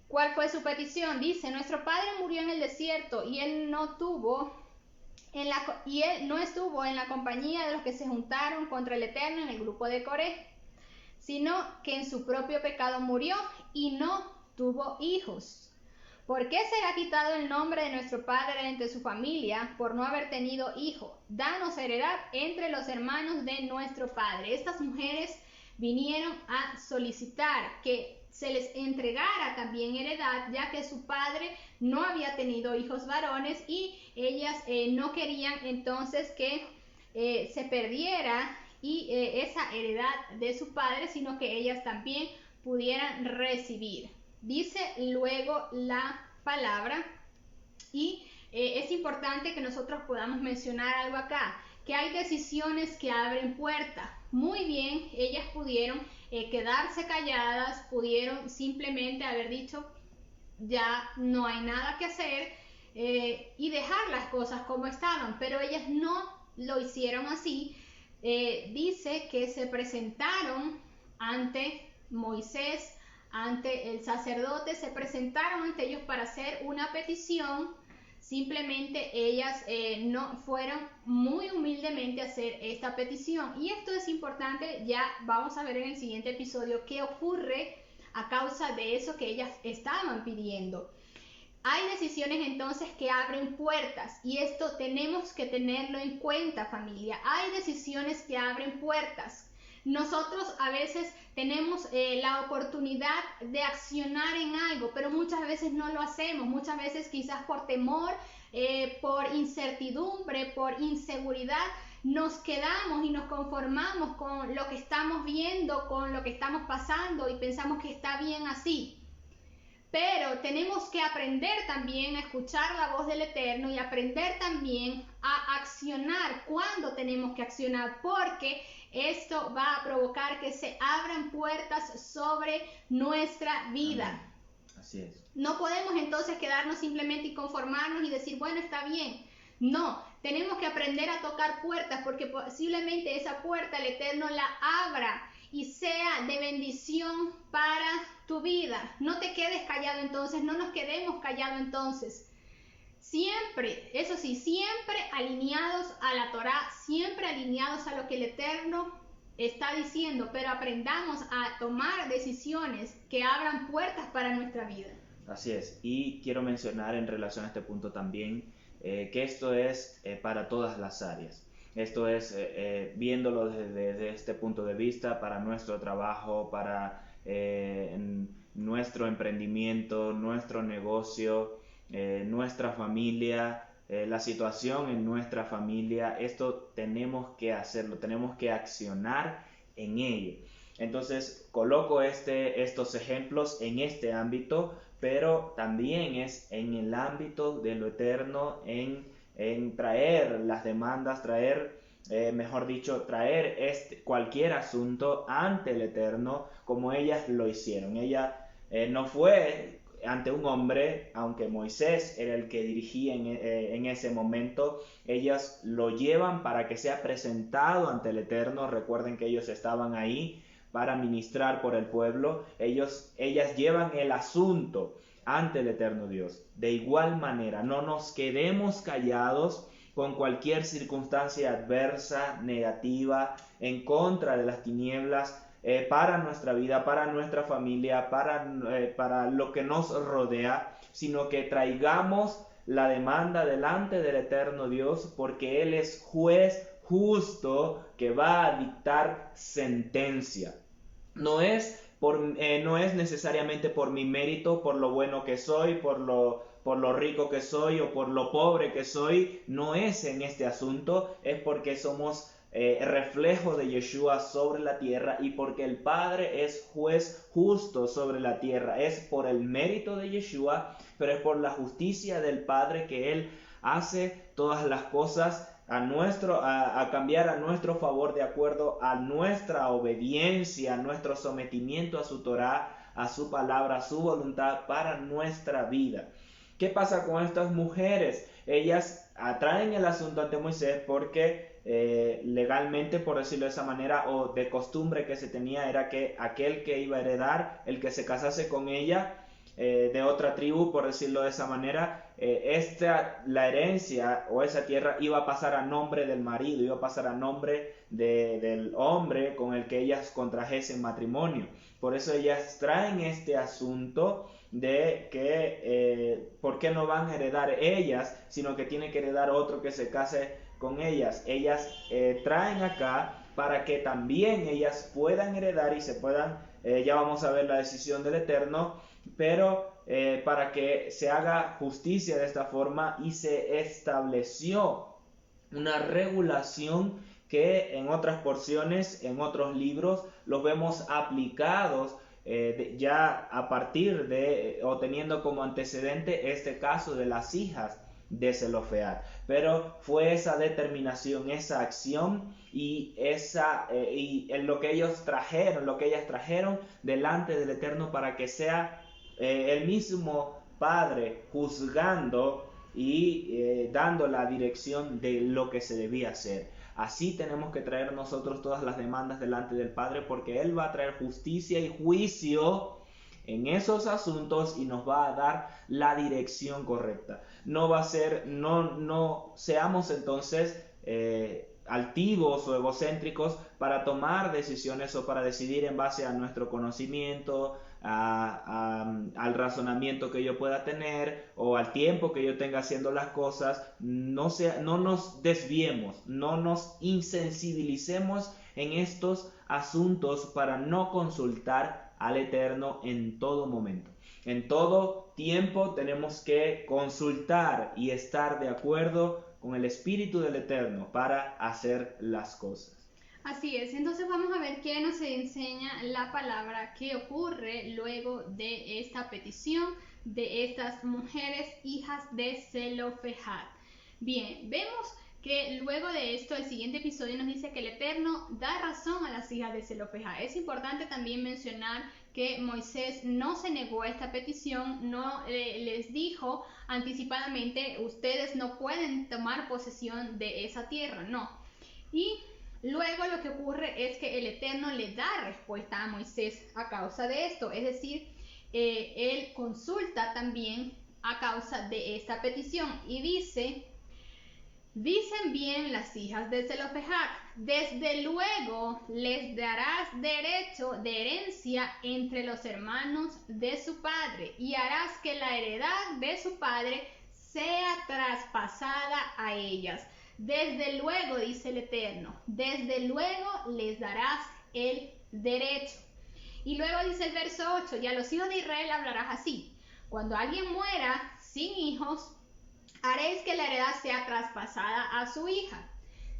¿Cuál fue su petición? Dice: nuestro padre murió en el desierto y él no tuvo y él no estuvo en la compañía de los que se juntaron contra el Eterno en el grupo de Coré, sino que en su propio pecado murió y no tuvo hijos. ¿Por qué será quitado el nombre de nuestro padre entre su familia por no haber tenido hijo? Danos heredad entre los hermanos de nuestro padre. Estas mujeres vinieron a solicitar que se les entregara también heredad, ya que su padre no había tenido hijos varones y ellas no querían entonces que se perdiera esa heredad de su padre, sino que ellas también pudieran recibir. Dice luego la palabra y es importante que nosotros podamos mencionar algo acá, que hay decisiones que abren puertas. Muy bien, ellas pudieron quedarse calladas, pudieron simplemente haber dicho ya no hay nada que hacer y dejar las cosas como estaban, pero ellas no lo hicieron así. Dice que se presentaron ante Moisés, ante el sacerdote, se presentaron ante ellos para hacer una petición. Simplemente ellas no fueron muy humildemente a hacer esta petición. Y esto es importante, ya vamos a ver en el siguiente episodio qué ocurre a causa de eso que ellas estaban pidiendo. Hay decisiones entonces que abren puertas y esto tenemos que tenerlo en cuenta, familia. Hay decisiones que abren puertas. Nosotros a veces tenemos la oportunidad de accionar en algo, pero muchas veces no lo hacemos. Muchas veces quizás por temor, por incertidumbre, por inseguridad, nos quedamos y nos conformamos con lo que estamos viendo, con lo que estamos pasando y pensamos que está bien así. Pero tenemos que aprender también a escuchar la voz del Eterno y aprender también a accionar cuando tenemos que accionar, porque esto va a provocar que se abran puertas sobre nuestra vida. Amén. Así es. No podemos entonces quedarnos simplemente y conformarnos y decir, bueno, está bien. No, tenemos que aprender a tocar puertas porque posiblemente esa puerta el Eterno la abra y sea de bendición para tu vida. No te quedes callado entonces, no nos quedemos callados entonces. Siempre, eso sí, siempre alineados a la Torá, siempre alineados a lo que el Eterno está diciendo, pero aprendamos a tomar decisiones que abran puertas para nuestra vida. Así es, y quiero mencionar en relación a este punto también que esto es para todas las áreas. Esto es viéndolo desde este punto de vista para nuestro trabajo, para nuestro emprendimiento, nuestro negocio, nuestra familia, la situación en nuestra familia. Esto tenemos que hacerlo, tenemos que accionar en ello. Entonces coloco estos ejemplos en este ámbito, pero también es en el ámbito de lo eterno, en traer las demandas, traer cualquier asunto ante el Eterno como ellas lo hicieron. Ella no fue ante un hombre, aunque Moisés era el que dirigía en ese momento. Ellas lo llevan para que sea presentado ante el Eterno. Recuerden que ellos estaban ahí para ministrar por el pueblo. Ellas llevan el asunto ante el Eterno Dios. De igual manera, no nos quedemos callados con cualquier circunstancia adversa, negativa, en contra de las tinieblas, para nuestra vida, para nuestra familia, para lo que nos rodea, sino que traigamos la demanda delante del Eterno Dios, porque Él es juez justo que va a dictar sentencia. No es necesariamente por mi mérito, por lo bueno que soy, por lo rico que soy o por lo pobre que soy. No es en este asunto, es porque somos reflejo de Yeshua sobre la tierra y porque el Padre es juez justo sobre la tierra. Es por el mérito de Yeshua, pero es por la justicia del Padre que Él hace todas las cosas a cambiar a nuestro favor de acuerdo a nuestra obediencia, a nuestro sometimiento a su Torá, a su palabra, a su voluntad para nuestra vida. ¿Qué pasa con estas mujeres? Ellas atraen el asunto ante Moisés porque legalmente, por decirlo de esa manera, o de costumbre que se tenía, era que aquel que iba a heredar, el que se casase con ella, de otra tribu, por decirlo de esa manera, la herencia o esa tierra iba a pasar a nombre del marido, iba a pasar a nombre del hombre con el que ellas contrajesen matrimonio. Por eso ellas traen este asunto de que ¿por qué no van a heredar ellas, sino que tiene que heredar otro que se case con ellas? Ellas traen acá para que también ellas puedan heredar y se puedan, ya vamos a ver la decisión del Eterno, pero para que se haga justicia de esta forma, y se estableció una regulación que en otras porciones, en otros libros, los vemos aplicados ya a partir de, o teniendo como antecedente este caso de las hijas de Zelofehad. Pero fue esa determinación, esa acción y lo que ellas trajeron delante del Eterno, para que sea el mismo Padre juzgando y dando la dirección de lo que se debía hacer. Así tenemos que traer nosotros todas las demandas delante del Padre, porque Él va a traer justicia y juicio en esos asuntos y nos va a dar la dirección correcta. No va a ser, no seamos entonces altivos o egocéntricos para tomar decisiones o para decidir en base a nuestro conocimiento, al razonamiento que yo pueda tener o al tiempo que yo tenga haciendo las cosas. No nos desviemos, no nos insensibilicemos en estos asuntos para no consultar al Eterno en todo momento. En todo tiempo tenemos que consultar y estar de acuerdo con el Espíritu del Eterno para hacer las cosas. Así es, entonces vamos a ver qué nos enseña la palabra, qué ocurre luego de esta petición de estas mujeres hijas de Zelofehad. Bien, vemos que luego de esto el siguiente episodio nos dice que el Eterno da razón a las hijas de Zelofehad. Es importante también mencionar que Moisés no se negó a esta petición, no les dijo anticipadamente, ustedes no pueden tomar posesión de esa tierra, no. Y luego lo que ocurre es que el Eterno le da respuesta a Moisés a causa de esto, es decir, él consulta también a causa de esta petición y dice: dicen bien las hijas de Zelofehad, desde luego les darás derecho de herencia entre los hermanos de su padre, y harás que la heredad de su padre sea traspasada a ellas. Desde luego, dice el Eterno, desde luego les darás el derecho. Y luego dice el verso 8, y a los hijos de Israel hablarás así: cuando alguien muera sin hijos, haréis que la heredad sea traspasada a su hija.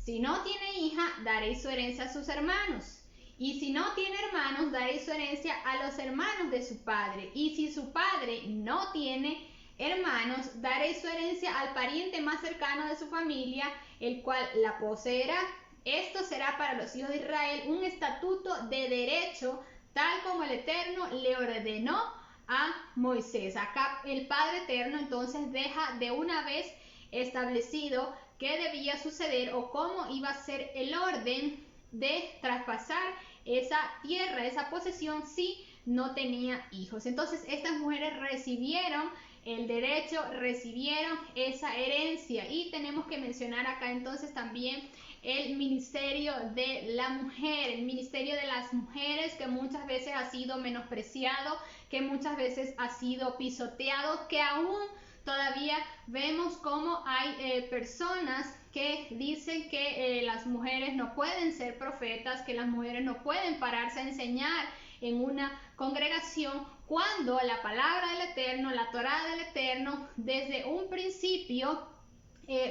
Si no tiene hija, daréis su herencia a sus hermanos. Y si no tiene hermanos, daréis su herencia a los hermanos de su padre. Y si su padre no tiene hermanos, daréis su herencia al pariente más cercano de su familia, el cual la poseerá. Esto será para los hijos de Israel un estatuto de derecho, tal como el Eterno le ordenó a Moisés. Acá el Padre Eterno entonces deja de una vez establecido qué debía suceder o cómo iba a ser el orden de traspasar esa tierra, esa posesión, si no tenía hijos. Entonces estas mujeres recibieron el derecho, recibieron esa herencia. Y tenemos que mencionar acá entonces también el ministerio de la mujer, el ministerio de las mujeres, que muchas veces ha sido menospreciado, que muchas veces ha sido pisoteado, que aún todavía vemos cómo hay personas que dicen que las mujeres no pueden ser profetas, que las mujeres no pueden pararse a enseñar en una congregación, cuando la palabra del Eterno, la Torá del Eterno, desde un principio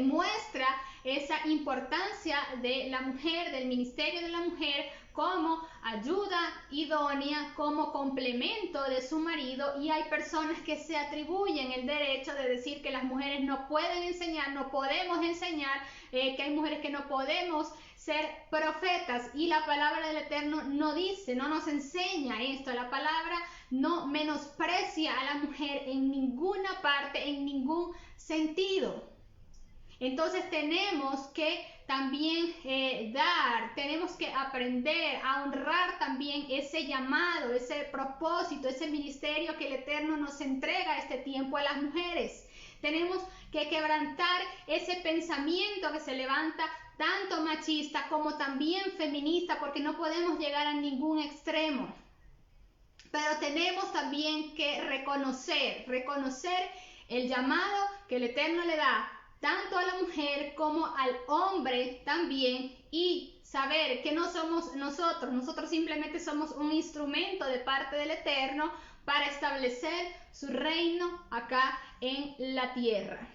muestra esa importancia de la mujer, del ministerio de la mujer, como ayuda idónea, como complemento de su marido. Y hay personas que se atribuyen el derecho de decir que las mujeres no pueden enseñar, no podemos enseñar, que hay mujeres que no podemos ser profetas, y la palabra del Eterno no dice, no nos enseña esto. La palabra no menosprecia a la mujer en ninguna parte, en ningún sentido. Entonces tenemos que también tenemos que aprender a honrar también ese llamado, ese propósito, ese ministerio que el Eterno nos entrega a este tiempo a las mujeres. Tenemos que quebrantar ese pensamiento que se levanta tanto machista como también feminista, porque no podemos llegar a ningún extremo. Pero tenemos también que reconocer el llamado que el Eterno le da tanto a la mujer como al hombre también, y saber que no somos nosotros simplemente somos un instrumento de parte del Eterno para establecer su reino acá en la tierra.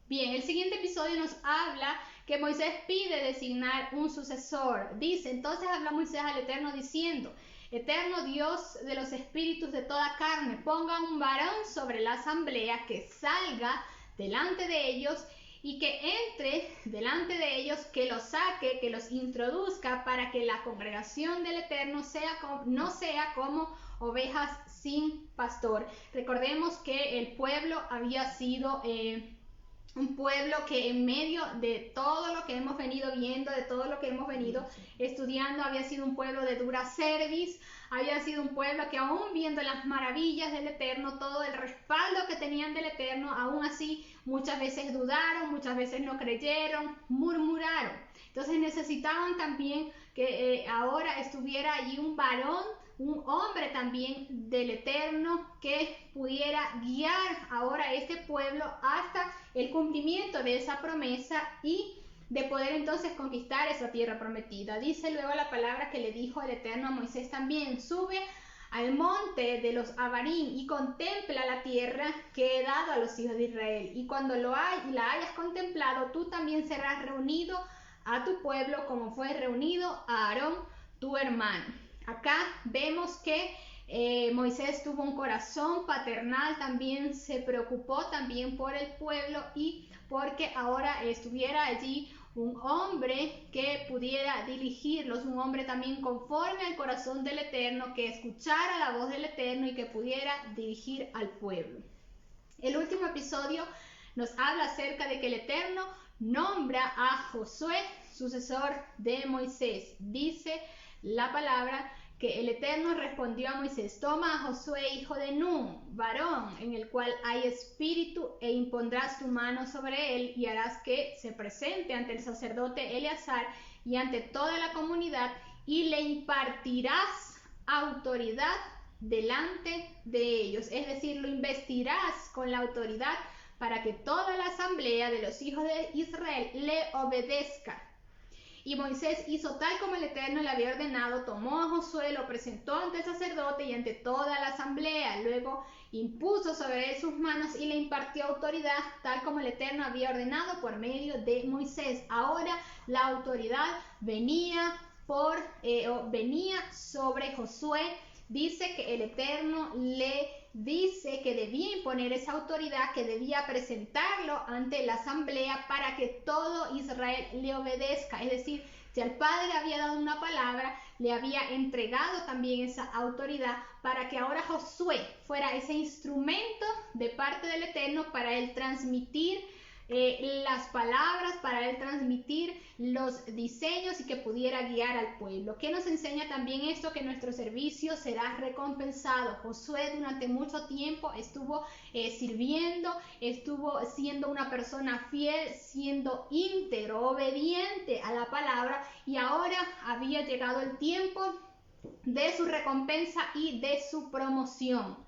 Bien, el siguiente episodio nos habla que Moisés pide designar un sucesor. Dice, entonces habla Moisés al Eterno diciendo: Eterno Dios de los espíritus de toda carne, ponga un varón sobre la asamblea que salga delante de ellos y que entre delante de ellos, que los saque, que los introduzca, para que la congregación del Eterno no sea como ovejas sin pastor. Recordemos que el pueblo había sido un pueblo que en medio de todo lo que hemos venido viendo, de todo lo que hemos venido estudiando, había sido un pueblo de dura cerviz, había sido un pueblo que aún viendo las maravillas del Eterno, todo el respaldo que tenían del Eterno, aún así muchas veces dudaron, muchas veces no creyeron, murmuraron. Entonces necesitaban también que ahora estuviera allí un varón, un hombre también del Eterno, que pudiera guiar ahora a este pueblo hasta el cumplimiento de esa promesa y de poder entonces conquistar esa tierra prometida. Dice luego la palabra que le dijo el Eterno a Moisés también: sube al monte de los Abarim y contempla la tierra que he dado a los hijos de Israel, y cuando la hayas contemplado, tú también serás reunido a tu pueblo como fue reunido a Aarón tu hermano. Acá vemos que Moisés tuvo un corazón paternal, también se preocupó también por el pueblo y porque ahora estuviera allí un hombre que pudiera dirigirlos, un hombre también conforme al corazón del Eterno, que escuchara la voz del Eterno y que pudiera dirigir al pueblo. El último episodio nos habla acerca de que el Eterno nombra a Josué sucesor de Moisés. Dice la palabra que el Eterno respondió a Moisés: toma a Josué hijo de Nun, varón en el cual hay espíritu, e impondrás tu mano sobre él y harás que se presente ante el sacerdote Eleazar y ante toda la comunidad, y le impartirás autoridad delante de ellos. Es decir, lo investirás con la autoridad para que toda la asamblea de los hijos de Israel le obedezca. Y Moisés hizo tal como el Eterno le había ordenado, tomó a Josué, lo presentó ante el sacerdote y ante toda la asamblea, luego impuso sobre él sus manos y le impartió autoridad, tal como el Eterno había ordenado por medio de Moisés. Ahora la autoridad venía sobre Josué. Dice que el Eterno le dice que debía imponer esa autoridad, que debía presentarlo ante la asamblea para que todo Israel le obedezca. Es decir, si el Padre había dado una palabra, le había entregado también esa autoridad para que ahora Josué fuera ese instrumento de parte del Eterno para él transmitir las palabras, para él transmitir los diseños y que pudiera guiar al pueblo. ¿Qué nos enseña también esto? Que nuestro servicio será recompensado. Josué durante mucho tiempo estuvo sirviendo, estuvo siendo una persona fiel, siendo íntegro, obediente a la palabra, y ahora había llegado el tiempo de su recompensa y de su promoción.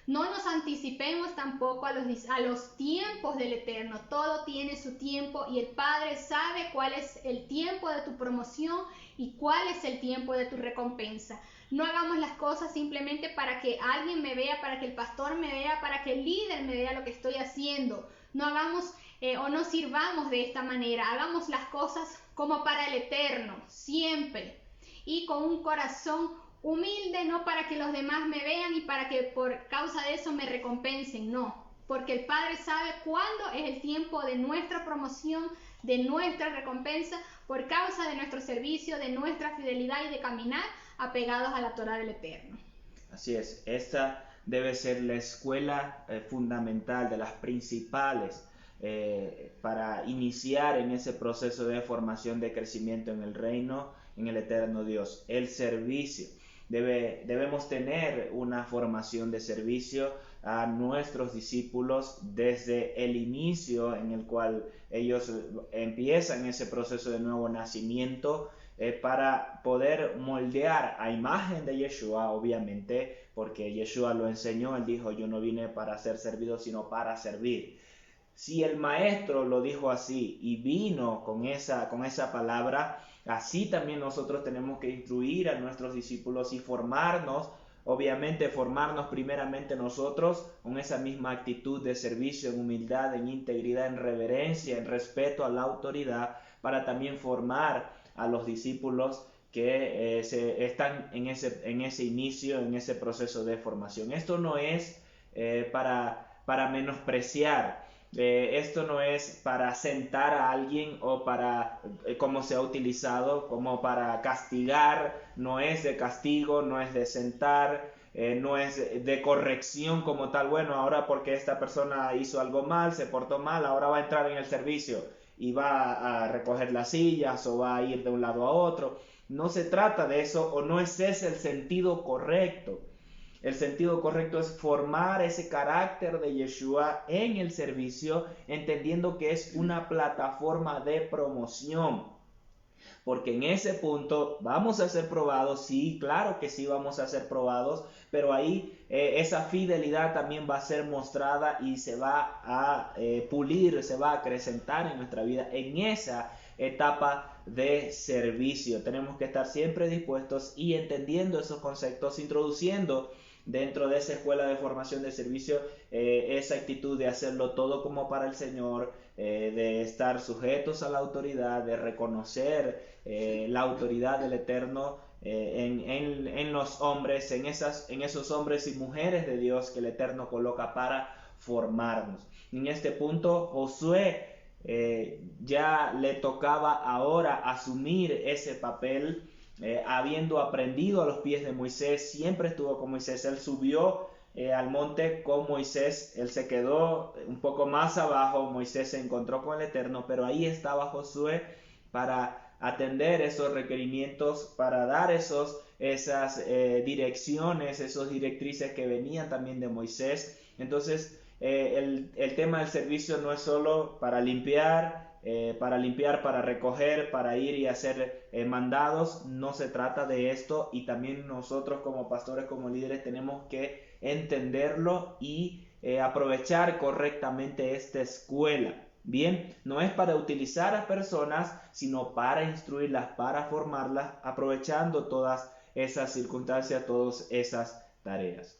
No nos anticipemos tampoco a los tiempos del Eterno. Todo tiene su tiempo y el Padre sabe cuál es el tiempo de tu promoción y cuál es el tiempo de tu recompensa. No hagamos las cosas simplemente para que alguien me vea, para que el pastor me vea, para que el líder me vea lo que estoy haciendo. No hagamos o no sirvamos de esta manera. Hagamos las cosas como para el Eterno, siempre, y con un corazón humilde, no para que los demás me vean y para que por causa de eso me recompensen, no, porque el Padre sabe cuándo es el tiempo de nuestra promoción, de nuestra recompensa, por causa de nuestro servicio, de nuestra fidelidad y de caminar apegados a la Torá del Eterno. Así es, esta debe ser la escuela fundamental, de las principales, para iniciar en ese proceso de formación, de crecimiento en el reino, en el Eterno Dios, el servicio. Debemos tener una formación de servicio a nuestros discípulos desde el inicio en el cual ellos empiezan ese proceso de nuevo nacimiento, para poder moldear a imagen de Yeshua, obviamente, porque Yeshua lo enseñó. Él dijo: yo no vine para ser servido, sino para servir. Si el maestro lo dijo así y vino con esa palabra, así también nosotros tenemos que instruir a nuestros discípulos y formarnos. Obviamente formarnos primeramente nosotros con esa misma actitud de servicio, en humildad, en integridad, en reverencia, en respeto a la autoridad, para también formar a los discípulos que están en ese inicio, en ese proceso de formación. Esto no es para menospreciar. Esto no es para sentar a alguien o para, como se ha utilizado, como para castigar. No es de castigo, no es de sentar, no es de corrección como tal. Bueno, ahora porque esta persona hizo algo mal, se portó mal, ahora va a entrar en el servicio y va a recoger las sillas o va a ir de un lado a otro. No se trata de eso, o no es ese el sentido correcto. El sentido correcto es formar ese carácter de Yeshua en el servicio, entendiendo que es una plataforma de promoción. Porque en ese punto vamos a ser probados, sí, claro que sí vamos a ser probados, pero ahí esa fidelidad también va a ser mostrada y se va a pulir, se va a acrecentar en nuestra vida en esa etapa de servicio. Tenemos que estar siempre dispuestos y entendiendo esos conceptos, introduciendo dentro de esa escuela de formación de servicio esa actitud de hacerlo todo como para el Señor, de estar sujetos a la autoridad, de reconocer la autoridad del Eterno en los hombres, en esos hombres y mujeres de Dios que el Eterno coloca para formarnos. En este punto, Josué ya le tocaba ahora asumir ese papel. Habiendo aprendido a los pies de Moisés, siempre estuvo con Moisés. Él subió al monte con Moisés, él se quedó un poco más abajo, Moisés se encontró con el Eterno, pero ahí estaba Josué para atender esos requerimientos, para dar esas direcciones, esas directrices que venían también de Moisés. Entonces el tema del servicio no es solo para limpiar, para recoger, para ir y hacer mandados. No se trata de esto, y también nosotros como pastores, como líderes, tenemos que entenderlo y aprovechar correctamente esta escuela. Bien, no es para utilizar a personas, sino para instruirlas, para formarlas, aprovechando todas esas circunstancias, todas esas tareas.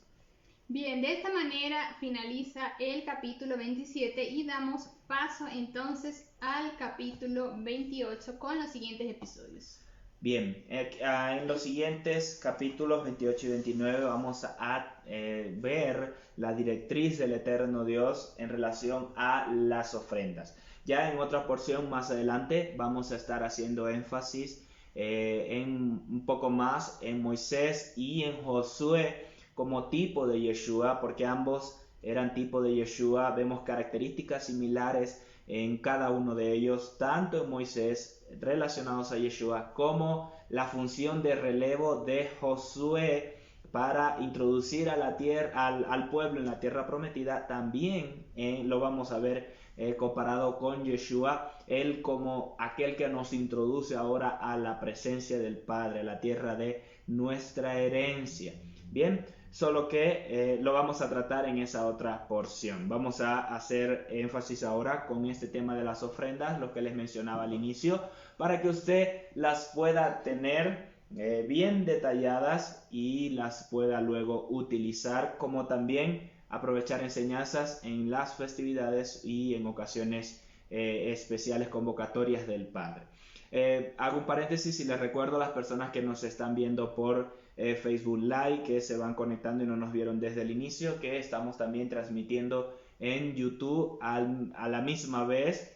Bien, de esta manera finaliza el capítulo 27 y damos paso entonces al capítulo 28 con los siguientes episodios. Bien, en los siguientes capítulos 28 y 29 vamos a ver la directriz del Eterno Dios en relación a las ofrendas. Ya en otra porción más adelante vamos a estar haciendo énfasis en un poco más en Moisés y en Josué como tipo de Yeshua, porque ambos eran tipo de Yeshua. Vemos características similares en cada uno de ellos, tanto en Moisés relacionados a Yeshua, como la función de relevo de Josué para introducir a la tierra, al pueblo en la tierra prometida. También lo vamos a ver comparado con Yeshua, él como aquel que nos introduce ahora a la presencia del Padre, la tierra de nuestra herencia. Bien, solo que lo vamos a tratar en esa otra porción. Vamos a hacer énfasis ahora con este tema de las ofrendas, lo que les mencionaba al inicio, para que usted las pueda tener bien detalladas y las pueda luego utilizar, como también aprovechar enseñanzas en las festividades y en ocasiones especiales, convocatorias del Padre. Hago un paréntesis y les recuerdo a las personas que nos están viendo por Facebook Live, que se van conectando y no nos vieron desde el inicio, que estamos también transmitiendo en YouTube a la misma vez,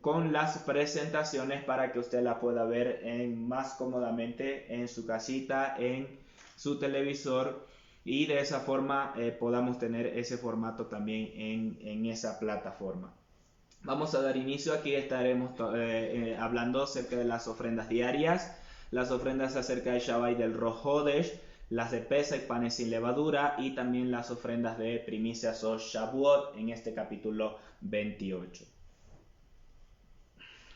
con las presentaciones para que usted la pueda ver más cómodamente en su casita, en su televisor, y de esa forma podamos tener ese formato también en esa plataforma. Vamos a dar inicio. Aquí estaremos hablando acerca de las ofrendas diarias. las ofrendas acerca del Shabbat y del Rosh Hodesh, las de Pesach, panes sin levadura, y también las ofrendas de primicias o Shavuot en este capítulo 28.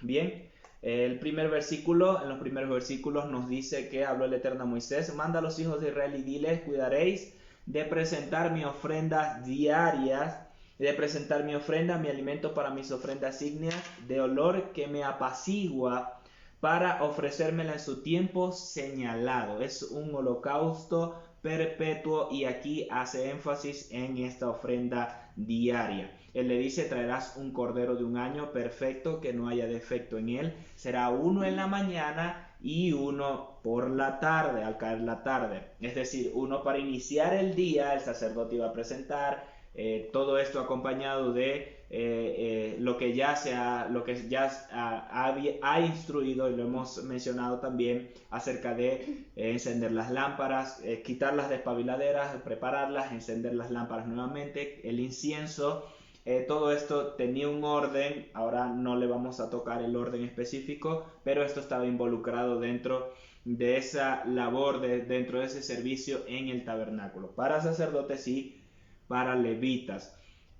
Bien, en los primeros versículos nos dice que habló el Eterno a Moisés: manda a los hijos de Israel y diles: cuidaréis de presentar mis ofrendas diarias, de presentar mi ofrenda, mi alimento para mis ofrendas ígneas, de olor que me apacigua, para ofrecérmela en su tiempo señalado. Es un holocausto perpetuo, y aquí hace énfasis en esta ofrenda diaria. Él le dice: traerás un cordero de un año perfecto, que no haya defecto en él. Será uno en la mañana y uno por la tarde, al caer la tarde. Es decir, uno para iniciar el día, el sacerdote iba a presentar. Todo esto acompañado de lo que ya ha instruido, y lo hemos mencionado también, acerca de encender las lámparas, quitar las despabiladeras, prepararlas, encender las lámparas nuevamente, el incienso. Todo esto tenía un orden. Ahora no le vamos a tocar el orden específico, pero esto estaba involucrado dentro de esa labor, dentro de ese servicio en el tabernáculo, para sacerdotes y para levitas.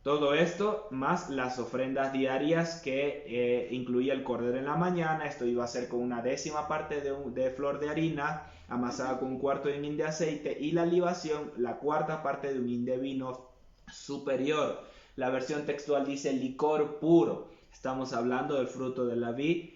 Todo esto más las ofrendas diarias, que incluía el cordero en la mañana. Esto iba a ser con una décima parte de flor de harina amasada con un cuarto de un hin de aceite, y la libación, la cuarta parte de un hin de vino superior. La versión textual dice licor puro. Estamos hablando del fruto de la vid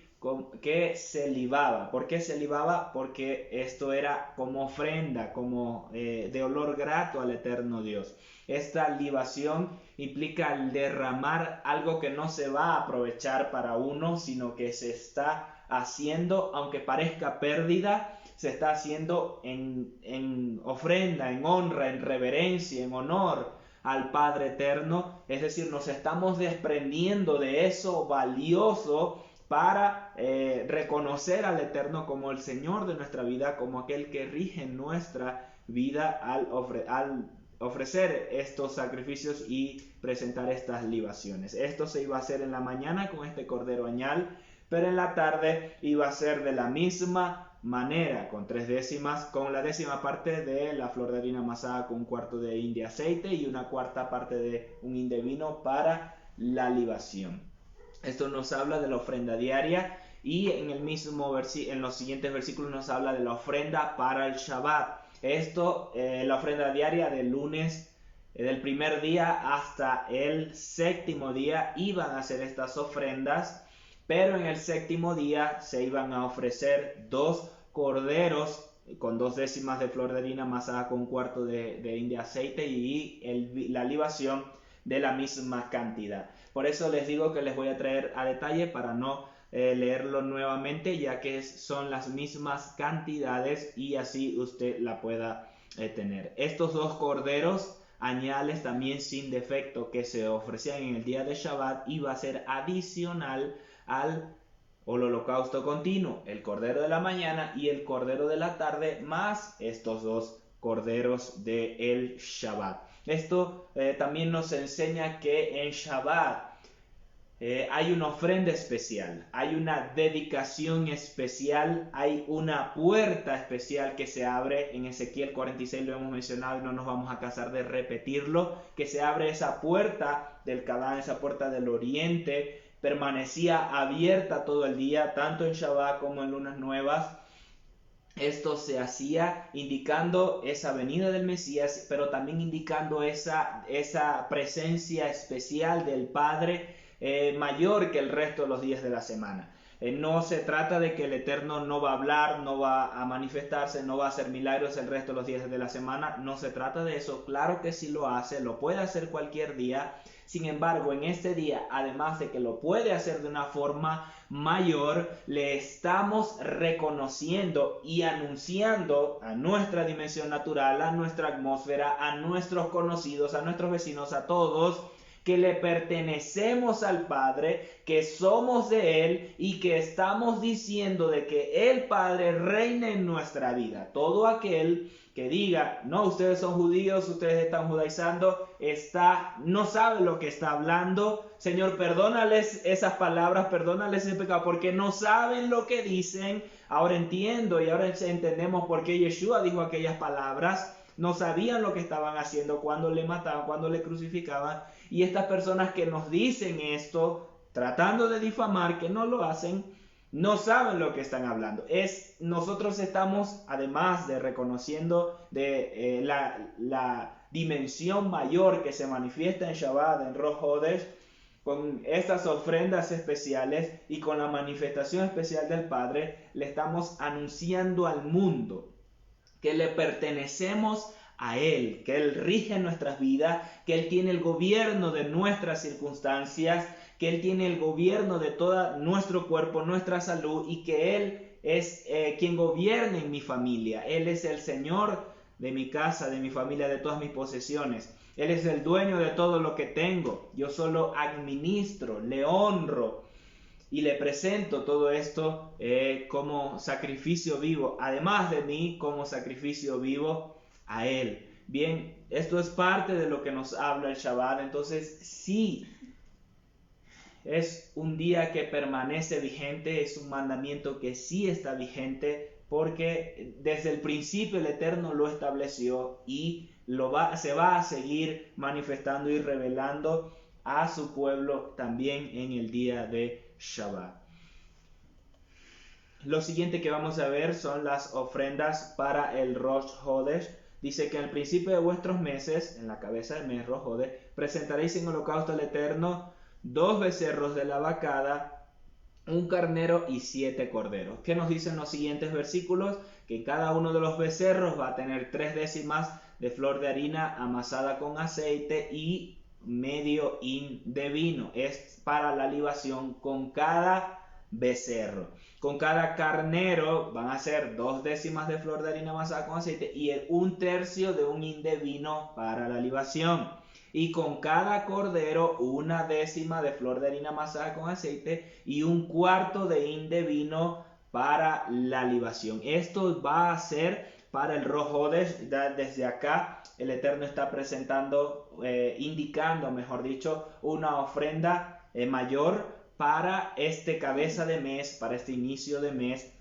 que se libaba. ¿Por qué se libaba? Porque esto era como ofrenda, como de olor grato al eterno Dios. Esta libación implica el derramar algo que no se va a aprovechar para uno, sino que se está haciendo, aunque parezca pérdida, se está haciendo en ofrenda, en honra, en reverencia, en honor al Padre eterno. Es decir, nos estamos desprendiendo de eso valioso para reconocer al Eterno como el Señor de nuestra vida, como aquel que rige nuestra vida al ofrecer estos sacrificios y presentar estas libaciones. Esto se iba a hacer en la mañana con este cordero añal, pero en la tarde iba a ser de la misma manera, con la décima parte de la flor de harina amasada con un cuarto de hin de aceite y una cuarta parte de un hin de vino para la libación. Esto nos habla de la ofrenda diaria, y en los siguientes versículos nos habla de la ofrenda para el Shabbat. La ofrenda diaria del lunes, del primer día hasta el séptimo día, iban a hacer estas ofrendas, pero en el séptimo día se iban a ofrecer 2 corderos con 2 décimas de flor de harina amasada con un cuarto de hin de aceite, y la libación de la misma cantidad. Por eso les digo que les voy a traer a detalle para no leerlo nuevamente, ya que son las mismas cantidades y así usted la pueda tener. Estos 2 corderos añales también sin defecto que se ofrecían en el día de Shabbat iba a ser adicional al holocausto continuo, el cordero de la mañana y el cordero de la tarde, más estos 2 corderos del Shabbat. Esto también nos enseña que en Shabbat hay una ofrenda especial, hay una dedicación especial, hay una puerta especial que se abre. En Ezequiel 46 lo hemos mencionado y no nos vamos a cansar de repetirlo, que se abre esa puerta del Kadán, esa puerta del oriente, permanecía abierta todo el día, tanto en Shabbat como en lunas nuevas. Esto se hacía indicando esa venida del Mesías, pero también indicando esa presencia especial del Padre mayor que el resto de los días de la semana. No se trata de que el Eterno no va a hablar, no va a manifestarse, no va a hacer milagros el resto de los días de la semana. No se trata de eso. Claro que sí lo hace, lo puede hacer cualquier día. Sin embargo, en este día, además de que lo puede hacer de una forma mayor, le estamos reconociendo y anunciando a nuestra dimensión natural, a nuestra atmósfera, a nuestros conocidos, a nuestros vecinos, a todos, que le pertenecemos al Padre, que somos de Él y que estamos diciendo de que el Padre reina en nuestra vida. Todo aquel que diga, no, ustedes son judíos, ustedes están judaizando, no sabe lo que está hablando. Señor, perdónales esas palabras, perdónales ese pecado, porque no saben lo que dicen. Ahora entiendo y ahora entendemos por qué Yeshua dijo aquellas palabras. No sabían lo que estaban haciendo cuando le mataban, cuando le crucificaban. Y estas personas que nos dicen esto, tratando de difamar, que no lo hacen, no saben lo que están hablando. Nosotros estamos, además de reconociendo de la dimensión mayor que se manifiesta en Shabbat, en Rosh Hodesh, con estas ofrendas especiales y con la manifestación especial del Padre, le estamos anunciando al mundo que le pertenecemos a Él, que Él rige nuestras vidas, que Él tiene el gobierno de nuestras circunstancias, que Él tiene el gobierno de todo nuestro cuerpo, nuestra salud, y que Él es quien gobierna en mi familia. Él es el Señor de mi casa, de mi familia, de todas mis posesiones. Él es el dueño de todo lo que tengo. Yo solo administro, le honro y le presento todo esto como sacrificio vivo, además de mí como sacrificio vivo a Él. Bien, esto es parte de lo que nos habla el Shabbat. Entonces, sí, es un día que permanece vigente, es un mandamiento que sí está vigente, porque desde el principio el Eterno lo estableció y se va a seguir manifestando y revelando a su pueblo también en el día de Shabbat. Lo siguiente que vamos a ver son las ofrendas para el Rosh Hodesh. Dice que al principio de vuestros meses, en la cabeza del mes Rosh Hodesh, presentaréis en holocausto al Eterno 2 becerros de la vacada, un carnero y 7 corderos. ¿Qué nos dicen los siguientes versículos? Que cada uno de los becerros va a tener 3 décimas de flor de harina amasada con aceite y medio hin de vino. Es para la libación con cada becerro. Con cada carnero van a ser 2 décimas de flor de harina amasada con aceite y 1/3 de un hin de vino para la libación. Y con cada cordero 1 décima de flor de harina amasada con aceite y 1/4 de hin de vino para la libación. Esto va a ser para el Rosh Hodesh. Desde acá el Eterno está presentando, indicando, mejor dicho, una ofrenda mayor para este cabeza de mes, para este inicio de mes,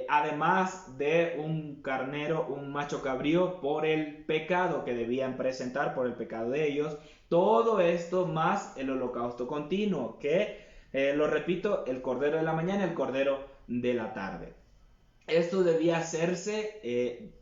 además de un carnero, un macho cabrío por el pecado que debían presentar, por el pecado de ellos. Todo esto más el holocausto continuo, que lo repito, el cordero de la mañana y el cordero de la tarde. Esto debía hacerse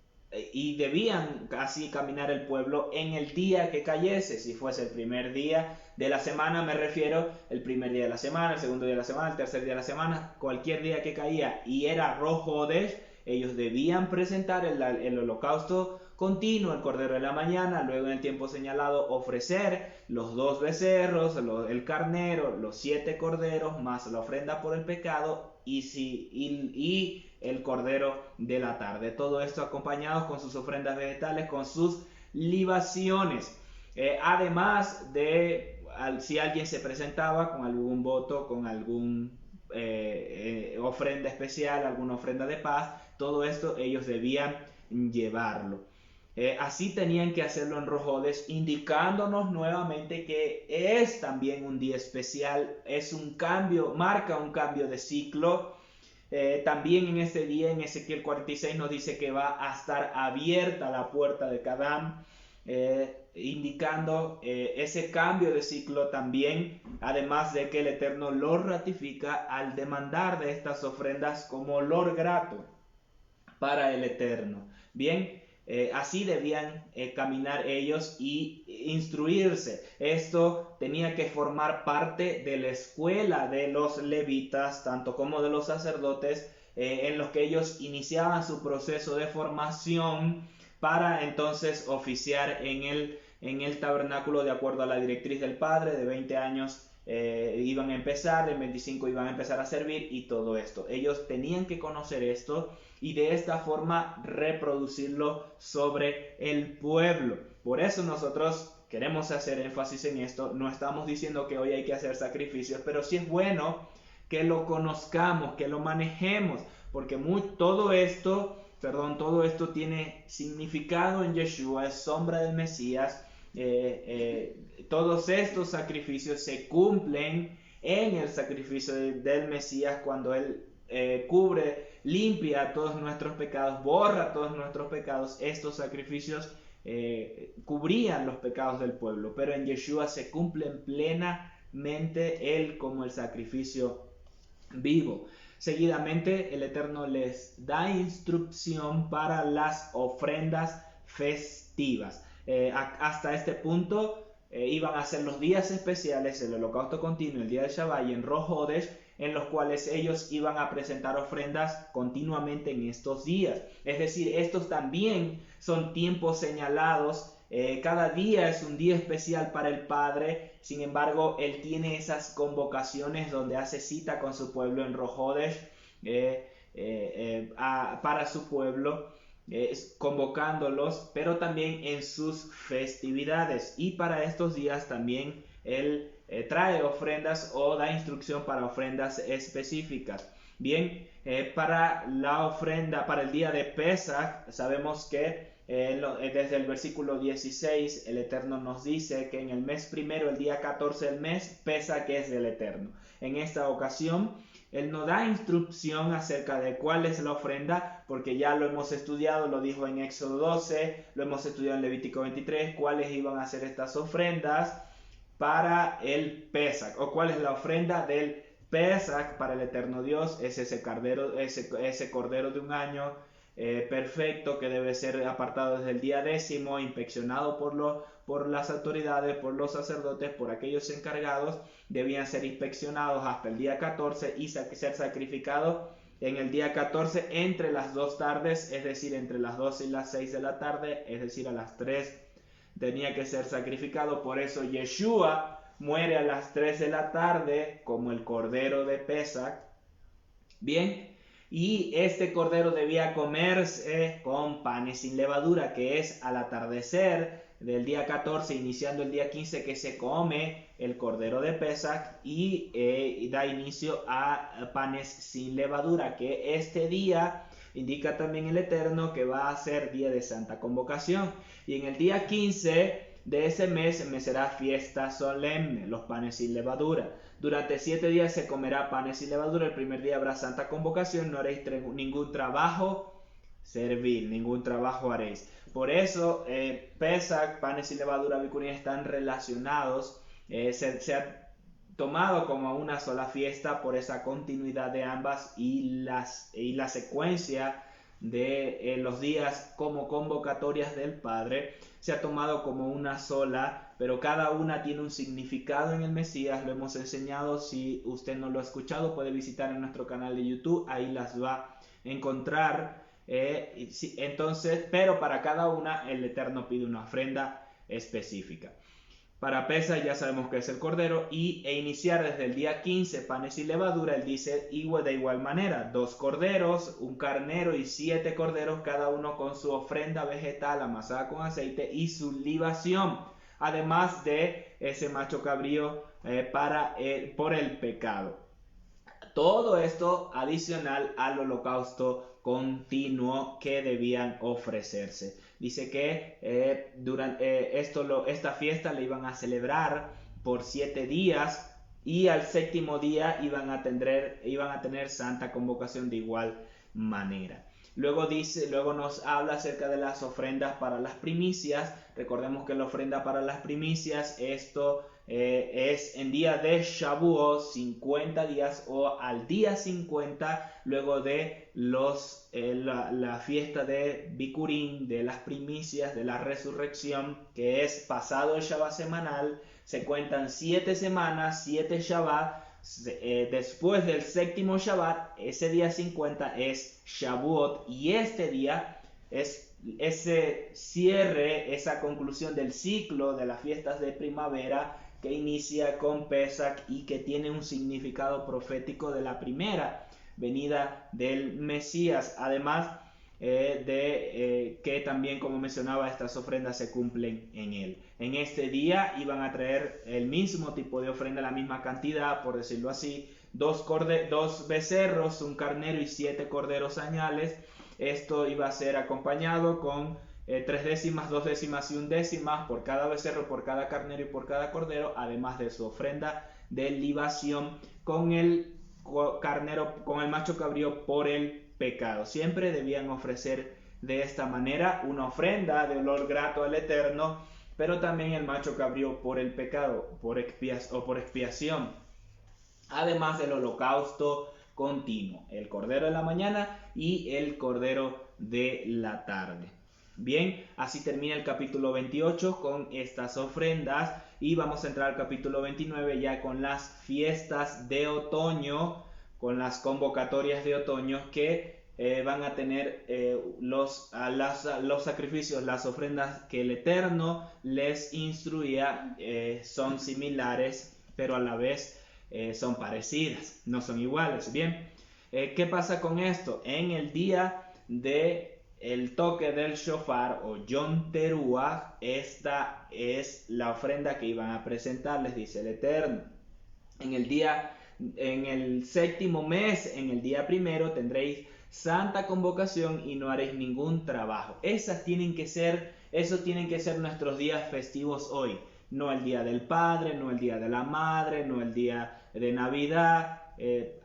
y debían así caminar el pueblo en el día que cayese. Si fuese el primer día de la semana, me refiero, el primer día de la semana, el segundo día de la semana, el tercer día de la semana, cualquier día que caía y era Rosh Hodesh, ellos debían presentar el holocausto continuo, el cordero de la mañana, luego en el tiempo señalado ofrecer los 2 becerros, el carnero, los 7 corderos, más la ofrenda por el pecado y el cordero de la tarde. Todo esto acompañados con sus ofrendas vegetales, con sus libaciones. Además de, si alguien se presentaba con algún voto, con algún ofrenda especial, alguna ofrenda de paz, todo esto ellos debían llevarlo. Así tenían que hacerlo en Rosh Hodesh, indicándonos nuevamente que es también un día especial, es un cambio, marca un cambio de ciclo. También en este día, en Ezequiel 46, nos dice que va a estar abierta la puerta de Kadam, indicando ese cambio de ciclo también, además de que el Eterno lo ratifica al demandar de estas ofrendas como olor grato para el Eterno. Bien, así debían caminar ellos y instruirse. Esto tenía que formar parte de la escuela de los levitas, tanto como de los sacerdotes, en los que ellos iniciaban su proceso de formación para entonces oficiar en el tabernáculo de acuerdo a la directriz del Padre. De 20 años iban a empezar, de 25 iban a empezar a servir y todo esto. Ellos tenían que conocer esto y de esta forma reproducirlo sobre el pueblo. Por eso nosotros queremos hacer énfasis en esto, no estamos diciendo que hoy hay que hacer sacrificios, pero sí es bueno que lo conozcamos, que lo manejemos, porque todo esto tiene significado en Yeshua, es sombra del Mesías. Todos estos sacrificios se cumplen en el sacrificio del Mesías cuando Él limpia todos nuestros pecados, borra todos nuestros pecados. Estos sacrificios cubrían los pecados del pueblo, pero en Yeshua se cumplen plenamente Él como el sacrificio vivo. Seguidamente el Eterno les da instrucción para las ofrendas festivas. Hasta este punto iban a ser los días especiales, el holocausto continuo, el día de Shabbat y en Rosh Hodesh, en los cuales ellos iban a presentar ofrendas continuamente en estos días. Es decir, estos también son tiempos señalados. Cada día es un día especial para el Padre. Sin embargo, Él tiene esas convocaciones donde hace cita con su pueblo en Rosh Hodesh para su pueblo, convocándolos, pero también en sus festividades. Y para estos días también Él trae ofrendas o da instrucción para ofrendas específicas. Bien, para la ofrenda, para el día de Pesach, sabemos que desde el versículo 16 el Eterno nos dice que en el mes primero, el día 14 del mes, Pesach es del Eterno. En esta ocasión Él no da instrucción acerca de cuál es la ofrenda, porque ya lo hemos estudiado, lo dijo en Éxodo 12, lo hemos estudiado en Levítico 23, cuáles iban a ser estas ofrendas para el Pesach, o cuál es la ofrenda del Pesach para el Eterno Dios. Es ese cordero de un año perfecto, que debe ser apartado desde el día 10º, inspeccionado por las autoridades, por los sacerdotes, por aquellos encargados. Debían ser inspeccionados hasta el día 14 y ser sacrificados en el día 14 entre las 2 tardes, es decir, entre las 2 y las 6 de la tarde, es decir, a las 3 tenía que ser sacrificado. Por eso Yeshua muere a las 3 de la tarde como el cordero de Pesach. Bien, y este cordero debía comerse con panes sin levadura, que es al atardecer del día 14, iniciando el día 15, que se come el cordero de Pesach y da inicio a panes sin levadura, que este día indica también el Eterno que va a ser día de Santa Convocación. Y en el día 15 de ese mes me será fiesta solemne, los panes sin levadura. Durante 7 días se comerá panes sin levadura. El primer día habrá Santa Convocación, no haréis ningún trabajo servil, ningún trabajo haréis. Por eso Pesach, panes sin levadura, Bikurim están relacionados. Se ha tomado como una sola fiesta por esa continuidad de ambas y la secuencia de los días como convocatorias del Padre. Se ha tomado como una sola, pero cada una tiene un significado en el Mesías. Lo hemos enseñado. Si usted no lo ha escuchado, puede visitar en nuestro canal de YouTube, ahí las va a encontrar. Entonces, pero para cada una el Eterno pide una ofrenda específica. Para Pesach ya sabemos que es el cordero, e iniciar desde el día 15 panes y levadura. Él dice de igual manera, 2 corderos, un carnero y 7 corderos, cada uno con su ofrenda vegetal amasada con aceite y su libación, además de ese macho cabrío por el pecado. Todo esto adicional al holocausto continuo que debían ofrecerse. Dice que esta fiesta la iban a celebrar por 7 días y al 7º día iban a tener Santa Convocación de igual manera. Luego nos habla acerca de las ofrendas para las primicias. Recordemos que la ofrenda para las primicias, esto es en día de Shavuot, 50 días o al día 50, luego de la fiesta de Bikurim, de las primicias, de la resurrección, que es pasado el Shabbat semanal. Se cuentan 7 semanas, 7 Shabbat. Después del 7º Shabbat, ese día 50 es Shavuot, y este día es ese cierre, esa conclusión del ciclo de las fiestas de primavera que inicia con Pesach y que tiene un significado profético de la primera venida del Mesías. Además, que también, como mencionaba, estas ofrendas se cumplen en él. En este día iban a traer el mismo tipo de ofrenda, la misma cantidad, por decirlo así, 2 becerros, un carnero y 7 corderos añales. Esto iba a ser acompañado con 3 décimas, 2 décimas y 1 décima por cada becerro, por cada carnero y por cada cordero, además de su ofrenda de libación con el carnero, con el macho cabrío por el pecado. Siempre debían ofrecer de esta manera una ofrenda de olor grato al Eterno, pero también el macho cabrío por el pecado, por expiación, además del holocausto continuo, el cordero de la mañana y el cordero de la tarde. Bien, así termina el capítulo 28 con estas ofrendas y vamos a entrar al capítulo 29 ya con las fiestas de otoño, con las convocatorias de otoño que van a tener los sacrificios, las ofrendas que el Eterno les instruía. Son similares, pero a la vez son parecidas, no son iguales. Bien, ¿qué pasa con esto? En el día de el toque del shofar o Yom Teruah, esta es la ofrenda que iban a presentar, les dice el Eterno. En el 7º mes, en el día 1, tendréis santa convocación y no haréis ningún trabajo. Esos tienen que ser nuestros días festivos hoy. No el día del Padre, no el día de la Madre, no el día de Navidad.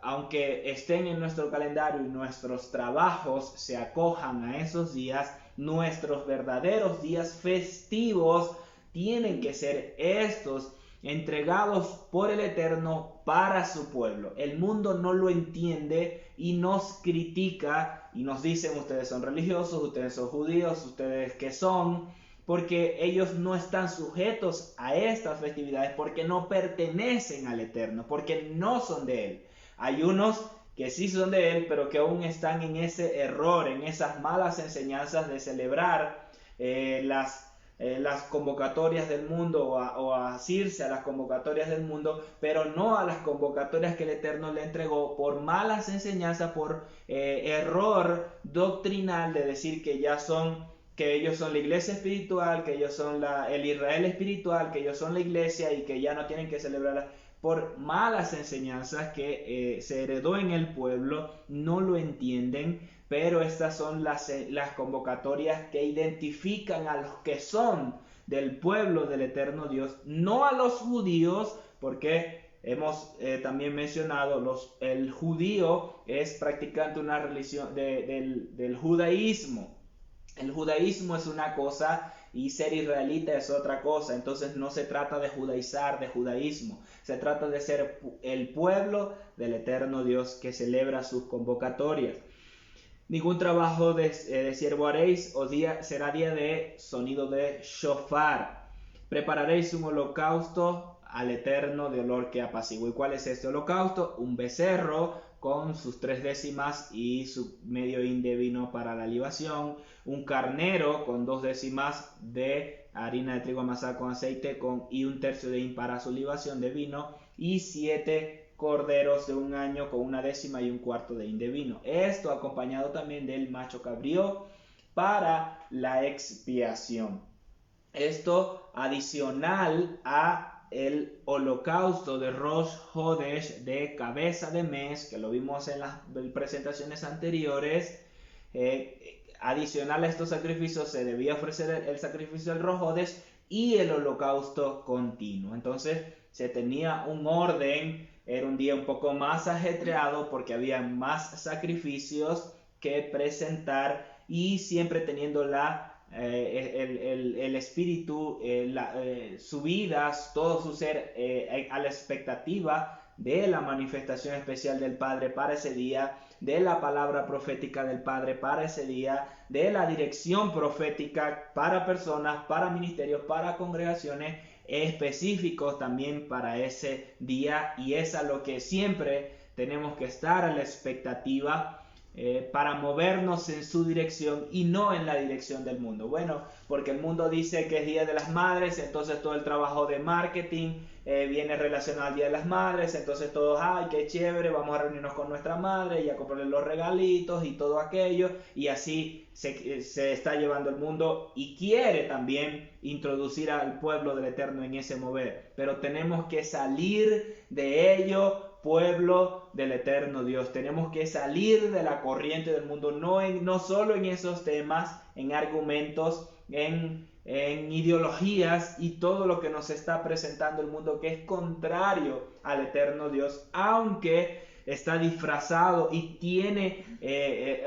Aunque estén en nuestro calendario y nuestros trabajos se acojan a esos días, nuestros verdaderos días festivos tienen que ser estos, entregados por el Eterno para su pueblo. El mundo no lo entiende y nos critica y nos dicen: ustedes son religiosos, ustedes son judíos, ustedes qué son, porque ellos no están sujetos a estas festividades, porque no pertenecen al Eterno, porque no son de Él. Hay unos que sí son de Él, pero que aún están en ese error, en esas malas enseñanzas de celebrar las convocatorias del mundo o asirse a las convocatorias del mundo, pero no a las convocatorias que el Eterno le entregó por malas enseñanzas, por error doctrinal de decir que ellos son la iglesia espiritual, que ellos son el Israel espiritual, que ellos son la iglesia y que ya no tienen que celebrar. Por malas enseñanzas que se heredó en el pueblo, no lo entienden, pero estas son las convocatorias que identifican a los que son del pueblo del Eterno Dios, no a los judíos, porque hemos también mencionado, el judío es practicante una religión del judaísmo. El judaísmo es una cosa y ser israelita es otra cosa. Entonces no se trata de judaizar, de judaísmo. Se trata de ser el pueblo del Eterno Dios que celebra sus convocatorias. Ningún trabajo de siervo haréis, será día de sonido de shofar. Prepararéis un holocausto al Eterno de olor que apacigua. ¿Y cuál es este holocausto? Un becerro con sus 3 décimas y su medio hin de vino para la libación, un carnero con 2 décimas de harina de trigo amasada con aceite y 1/3 de hin para su libación de vino, y 7 corderos de 1 año con 1 décima y 1/4 de hin de vino. Esto acompañado también del macho cabrío para la expiación. Esto adicional a el holocausto de Rosh Hodesh, de cabeza de mes, que lo vimos en las presentaciones anteriores. Adicional a estos sacrificios se debía ofrecer el sacrificio del Rosh Hodesh y el holocausto continuo. Entonces se tenía un orden, era un día un poco más ajetreado porque había más sacrificios que presentar, y siempre teniendo el espíritu, su vida, todo su ser a la expectativa de la manifestación especial del Padre para ese día, de la palabra profética del Padre para ese día, de la dirección profética para personas, para ministerios, para congregaciones específicos también para ese día. Y es a lo que siempre tenemos que estar a la expectativa para movernos en su dirección y no en la dirección del mundo. Bueno, porque el mundo dice que es Día de las Madres, entonces todo el trabajo de marketing viene relacionado al Día de las Madres, entonces todos, ay, qué chévere, vamos a reunirnos con nuestra madre y a comprarle los regalitos y todo aquello, y así se está llevando el mundo, y quiere también introducir al pueblo del Eterno en ese mover, pero tenemos que salir de ello, pueblo del Eterno Dios. Tenemos que salir de la corriente del mundo, no solo en esos temas, en argumentos, en ideologías y todo lo que nos está presentando el mundo que es contrario al Eterno Dios, aunque está disfrazado y tiene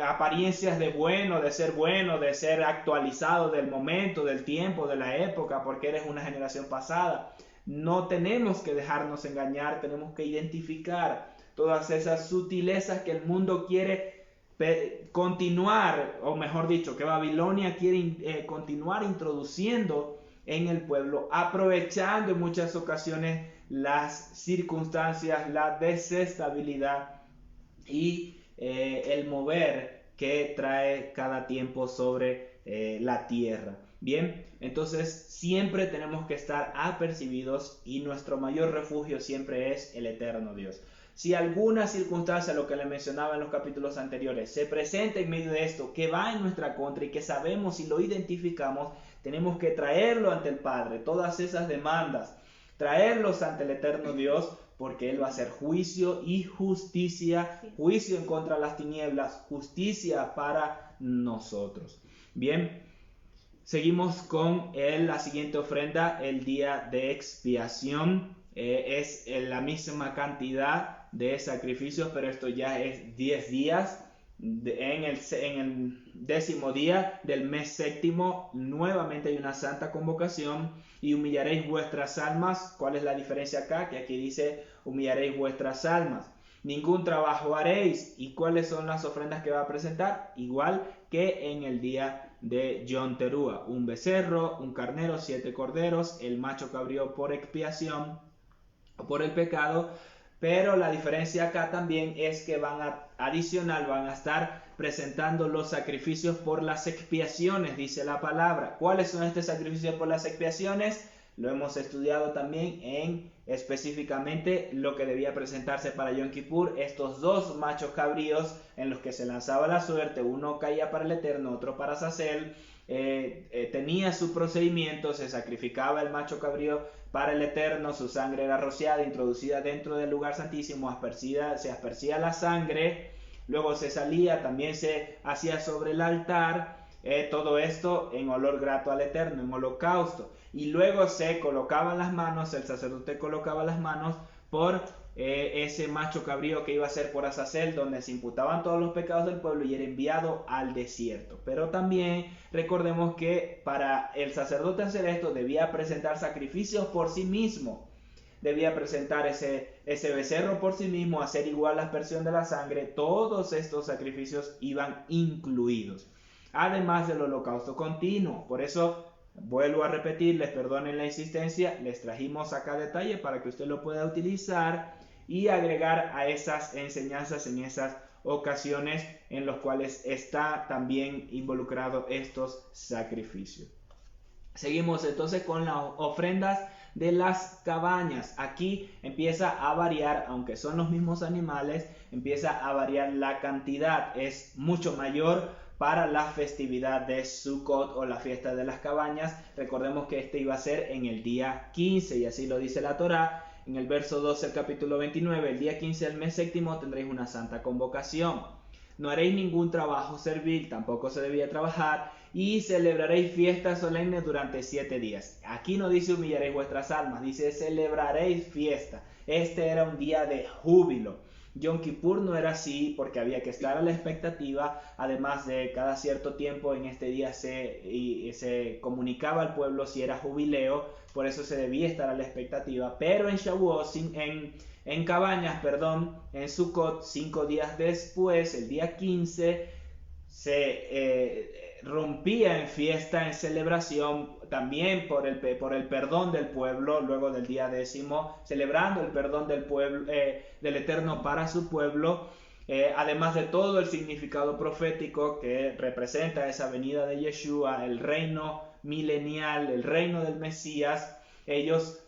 apariencias de de ser actualizado del momento, del tiempo, de la época, porque eres una generación pasada. No tenemos que dejarnos engañar, tenemos que identificar todas esas sutilezas que el mundo quiere continuar, o mejor dicho, que Babilonia quiere continuar introduciendo en el pueblo, aprovechando en muchas ocasiones las circunstancias, la desestabilidad y el mover que trae cada tiempo sobre la tierra. Bien, entonces siempre tenemos que estar apercibidos y nuestro mayor refugio siempre es el Eterno Dios. Si alguna circunstancia, lo que le mencionaba en los capítulos anteriores, se presenta en medio de esto, que va en nuestra contra y que sabemos y lo identificamos, tenemos que traerlo ante el Padre, todas esas demandas, traerlos ante el Eterno Dios, porque Él va a hacer juicio y justicia, juicio en contra de las tinieblas, justicia para nosotros. Bien, seguimos con la siguiente ofrenda, el día de expiación. Es la misma cantidad de sacrificios, pero esto ya es 10 días. En el 10º día del mes séptimo, nuevamente hay una santa convocación. Y humillaréis vuestras almas. ¿Cuál es la diferencia acá? Que aquí dice humillaréis vuestras almas. Ningún trabajo haréis. ¿Y cuáles son las ofrendas que va a presentar? Igual que en el día de Yom Teruah: un becerro, un carnero, 7 corderos, el macho cabrío por expiación, por el pecado. Pero la diferencia acá también es que van a estar presentando los sacrificios por las expiaciones, dice la palabra. ¿Cuáles son estos sacrificios por las expiaciones? Lo hemos estudiado también en específicamente lo que debía presentarse para Yom Kippur, estos 2 machos cabríos en los que se lanzaba la suerte, uno caía para el Eterno, otro para Azazel. Tenía su procedimiento, se sacrificaba el macho cabrío para el Eterno, su sangre era rociada, introducida dentro del lugar santísimo, se aspercía la sangre, luego se salía, también se hacía sobre el altar, todo esto en olor grato al Eterno, en holocausto, y luego se colocaban las manos, el sacerdote colocaba las manos por ese macho cabrío que iba a ser por Azazel, donde se imputaban todos los pecados del pueblo y era enviado al desierto. Pero también recordemos que para el sacerdote hacer esto debía presentar sacrificios por sí mismo, debía presentar ese becerro por sí mismo, hacer igual la aspersión de la sangre. Todos estos sacrificios iban incluidos, además del holocausto continuo. Por eso vuelvo a repetirles, perdonen la insistencia, les trajimos acá detalle para que usted lo pueda utilizar y agregar a esas enseñanzas en esas ocasiones en las cuales está también involucrado estos sacrificios. Seguimos entonces con las ofrendas de las cabañas. Aquí empieza a variar, aunque son los mismos animales, empieza a variar la cantidad, es mucho mayor para la festividad de Sukkot o la fiesta de las cabañas. Recordemos que este iba a ser en el día 15 y así lo dice la Torá en el verso 12 del capítulo 29. El día 15 del mes séptimo tendréis una santa convocación. No haréis ningún trabajo servil, tampoco se debía trabajar, y celebraréis fiestas solemnes durante 7 días. Aquí no dice humillaréis vuestras almas, dice celebraréis fiesta. Este era un día de júbilo. Yom Kippur no era así, porque había que estar a la expectativa. Además de cada cierto tiempo en este día se comunicaba al pueblo si era jubileo, por eso se debía estar a la expectativa. Pero en Shavuot, en cabañas, en Sukkot, 5 días después, el día 15, se rompía en fiesta, en celebración, también por el perdón del pueblo, luego del día 10, celebrando el perdón del pueblo, del Eterno para su pueblo. además de todo el significado profético que representa esa venida de Yeshua, el reino milenial, el reino del Mesías, ellos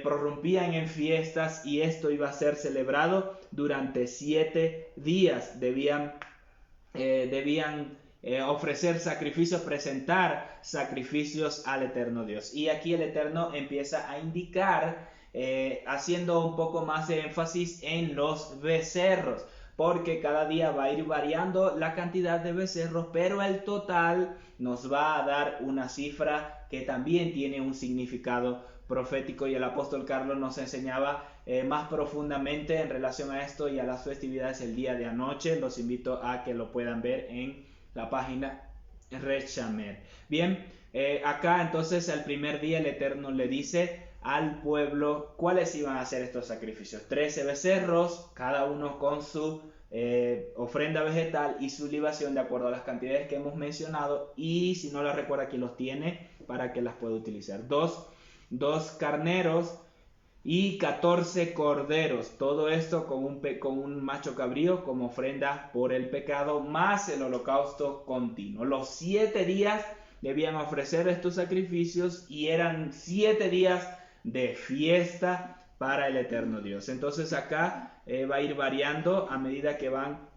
prorrumpían en fiestas y esto iba a ser celebrado durante 7 días. Debían ofrecer sacrificios, presentar sacrificios al eterno Dios. Y aquí el Eterno empieza a indicar, haciendo un poco más de énfasis en los becerros, porque cada día va a ir variando la cantidad de becerros, pero el total nos va a dar una cifra que también tiene un significado profético, y el apóstol Carlos nos enseñaba más profundamente en relación a esto y a las festividades el día de anoche. Los invito a que lo puedan ver en la página Red Shamer. Bien, acá entonces el primer día el Eterno le dice al pueblo cuáles iban a ser estos sacrificios. 13 becerros, cada uno con su ofrenda vegetal y su libación de acuerdo a las cantidades que hemos mencionado, y si no las recuerda aquí los tiene para que las pueda utilizar. Dos carneros y 14 corderos, todo esto con un macho cabrío como ofrenda por el pecado, más el holocausto continuo. Los 7 días debían ofrecer estos sacrificios y eran 7 días de fiesta para el eterno Dios. Entonces acá va a ir variando a medida que van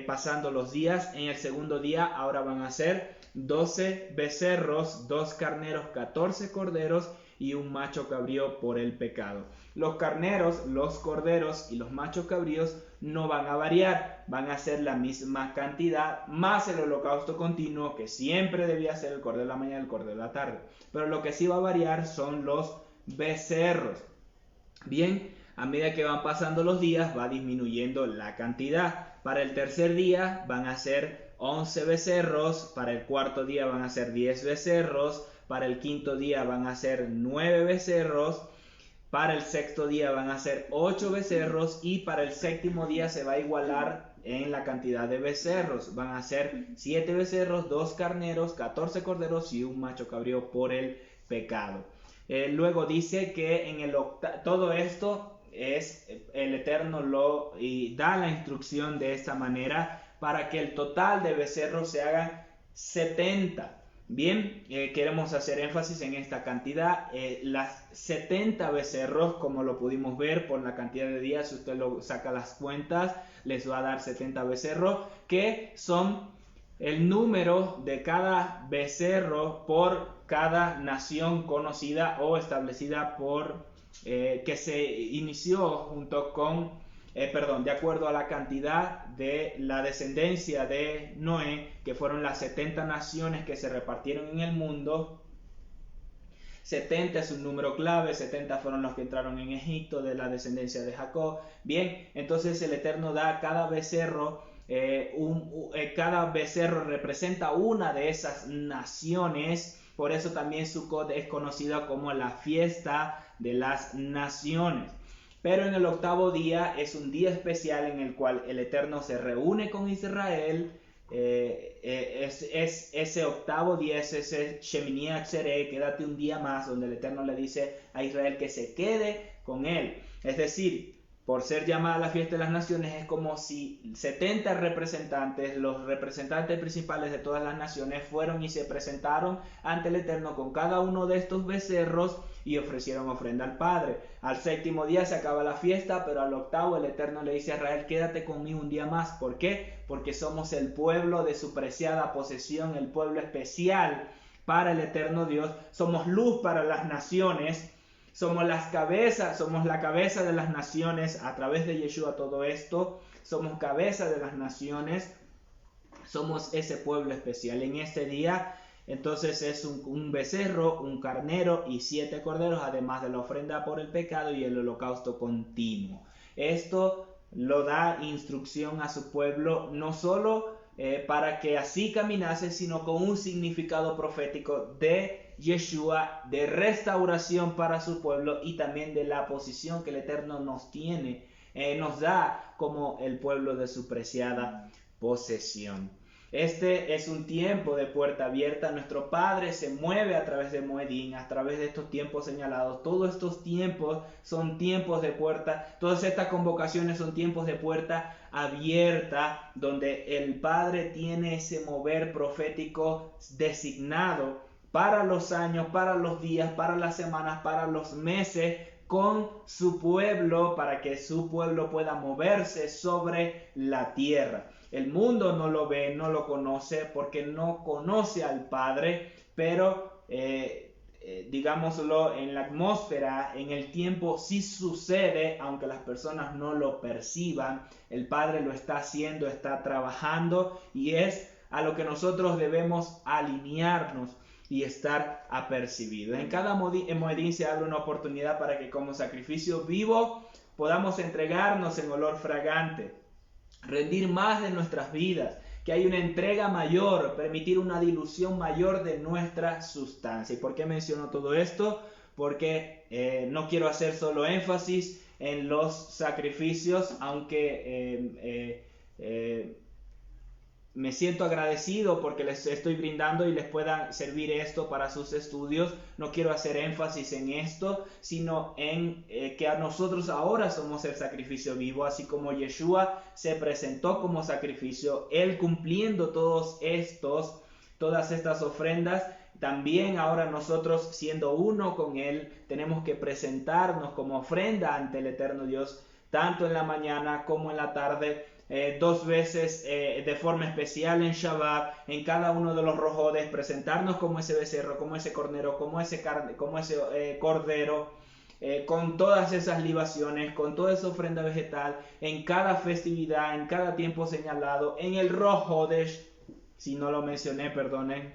pasando los días. En el segundo día ahora van a ser 12 becerros, 2 carneros, 14 corderos y un macho cabrío por el pecado. Los carneros, los corderos y los machos cabríos no van a variar, van a ser la misma cantidad, más el holocausto continuo, que siempre debía ser el cordero de la mañana y el cordero de la tarde. Pero lo que sí va a variar son los becerros. Bien, a medida que van pasando los días va disminuyendo la cantidad. Para el tercer día van a ser 11 becerros, para el cuarto día van a ser 10 becerros, para el quinto día van a ser 9 becerros, para el sexto día van a ser 8 becerros, y para el séptimo día se va a igualar en la cantidad de becerros. Van a ser 7 becerros, 2 carneros, 14 corderos y un macho cabrío por el pecado. Luego dice que en todo esto es el Eterno y da la instrucción de esta manera para que el total de becerros se hagan 70. Bien, queremos hacer énfasis en esta cantidad. Las 70 becerros, como lo pudimos ver por la cantidad de días, si usted lo saca las cuentas, les va a dar 70 becerros, que son el número de cada becerro por cada nación conocida o establecida que se inició junto con de acuerdo a la cantidad de la descendencia de Noé, que fueron las 70 naciones que se repartieron en el mundo. 70 es un número clave, 70 fueron los que entraron en Egipto de la descendencia de Jacob. Bien, entonces el Eterno da a cada becerro, cada becerro representa una de esas naciones. Por eso también Sukkot es conocida como la fiesta de las naciones. Pero en el octavo día es un día especial en el cual el Eterno se reúne con Israel. Ese octavo día es ese Shemini Atzeret, quédate un día más, donde el Eterno le dice a Israel que se quede con él. Es decir, por ser llamada la fiesta de las naciones, es como si 70 representantes, los representantes principales de todas las naciones, fueron y se presentaron ante el Eterno con cada uno de estos becerros y ofrecieron ofrenda al Padre. Al séptimo día se acaba la fiesta, pero al octavo el Eterno le dice a Israel, quédate conmigo un día más. ¿Por qué? Porque somos el pueblo de su preciada posesión, el pueblo especial para el Eterno Dios. Somos luz para las naciones. Somos la cabeza de las naciones a través de Yeshua. Todo esto, somos cabeza de las naciones, somos ese pueblo especial. En este día, entonces, es un becerro, un carnero y 7 corderos, además de la ofrenda por el pecado y el holocausto continuo. Esto lo da instrucción a su pueblo, no solo para que así caminase, sino con un significado profético de Yeshua, de restauración para su pueblo y también de la posición que el Eterno nos da como el pueblo de su preciada posesión. Este es un tiempo de puerta abierta. Nuestro Padre se mueve a través de Moedín, a través de estos tiempos señalados. Todos estos tiempos son tiempos de puerta. Todas estas convocaciones son tiempos de puerta abierta, donde el Padre tiene ese mover profético designado para los años, para los días, para las semanas, para los meses, con su pueblo, para que su pueblo pueda moverse sobre la tierra. El mundo no lo ve, no lo conoce, porque no conoce al Padre, pero digámoslo, en la atmósfera, en el tiempo sí sucede, aunque las personas no lo perciban. El Padre lo está haciendo, está trabajando, y es a lo que nosotros debemos alinearnos y estar apercibidos. En cada Moedín se abre una oportunidad para que como sacrificio vivo podamos entregarnos en olor fragante, rendir más de nuestras vidas, que hay una entrega mayor, permitir una dilución mayor de nuestra sustancia. ¿Y por qué menciono todo esto? Porque no quiero hacer solo énfasis en los sacrificios, aunque me siento agradecido porque les estoy brindando y les pueda servir esto para sus estudios. No quiero hacer énfasis en esto, sino en que a nosotros ahora somos el sacrificio vivo, así como Yeshua se presentó como sacrificio, Él cumpliendo todas estas ofrendas. También ahora nosotros, siendo uno con Él, tenemos que presentarnos como ofrenda ante el eterno Dios, tanto en la mañana como en la tarde, 2 veces de forma especial en Shabbat, en cada uno de los rojodes, presentarnos como ese becerro, como ese cornero, como ese cordero, con todas esas libaciones, con toda esa ofrenda vegetal, en cada festividad, en cada tiempo señalado, en el rojodes, si no lo mencioné, perdonen.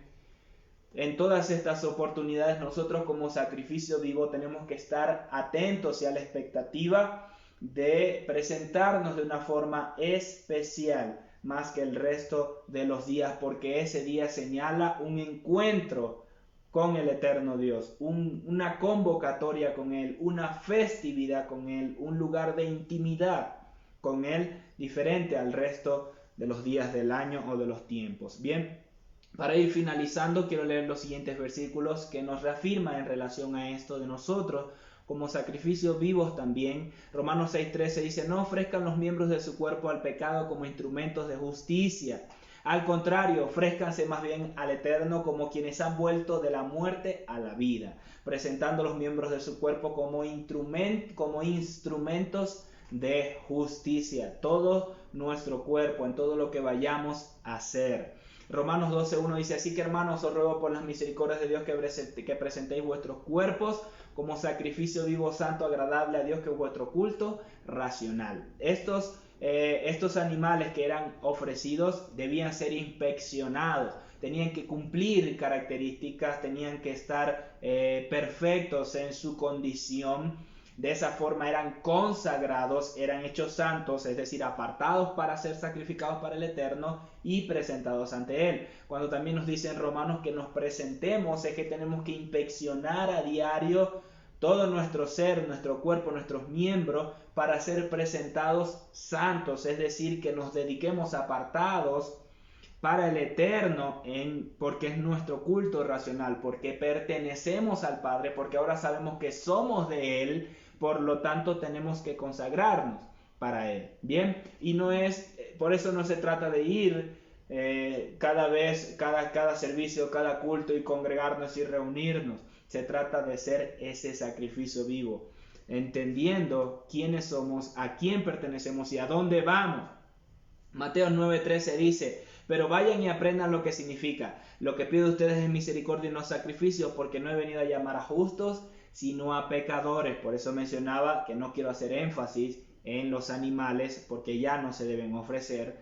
En todas estas oportunidades nosotros como sacrificio vivo tenemos que estar atentos y a la expectativa de presentarnos de una forma especial más que el resto de los días, porque ese día señala un encuentro con el eterno Dios, una convocatoria con Él, una festividad con Él, un lugar de intimidad con Él diferente al resto de los días del año o de los tiempos. Bien, para ir finalizando quiero leer los siguientes versículos que nos reafirman en relación a esto de nosotros como sacrificios vivos también. Romanos 6:13 dice: no ofrezcan los miembros de su cuerpo al pecado como instrumentos de justicia. Al contrario, ofrézcanse más bien al Eterno como quienes han vuelto de la muerte a la vida, presentando los miembros de su cuerpo como instrumentos de justicia. Todo nuestro cuerpo, en todo lo que vayamos a hacer. Romanos 12:1 dice: así que hermanos, os ruego por las misericordias de Dios que presentéis vuestros cuerpos como sacrificio vivo, santo, agradable a Dios, que es vuestro culto racional. Estos animales que eran ofrecidos debían ser inspeccionados, tenían que cumplir características, tenían que estar perfectos en su condición. De esa forma eran consagrados, eran hechos santos, es decir, apartados para ser sacrificados para el Eterno y presentados ante Él. Cuando también nos dice en Romanos que nos presentemos, es que tenemos que inspeccionar a diario todo nuestro ser, nuestro cuerpo, nuestros miembros, para ser presentados santos, es decir, que nos dediquemos apartados para el Eterno, porque es nuestro culto racional, porque pertenecemos al Padre, porque ahora sabemos que somos de Él, por lo tanto tenemos que consagrarnos para Él. Bien, y por eso no se trata de ir cada servicio, cada culto y congregarnos y reunirnos. Se trata de ser ese sacrificio vivo, entendiendo quiénes somos, a quién pertenecemos y a dónde vamos. Mateo 9:13 dice: pero vayan y aprendan lo que significa. Lo que pido a ustedes es misericordia y no sacrificio, porque no he venido a llamar a justos, sino a pecadores. Por eso mencionaba que no quiero hacer énfasis en los animales, porque ya no se deben ofrecer.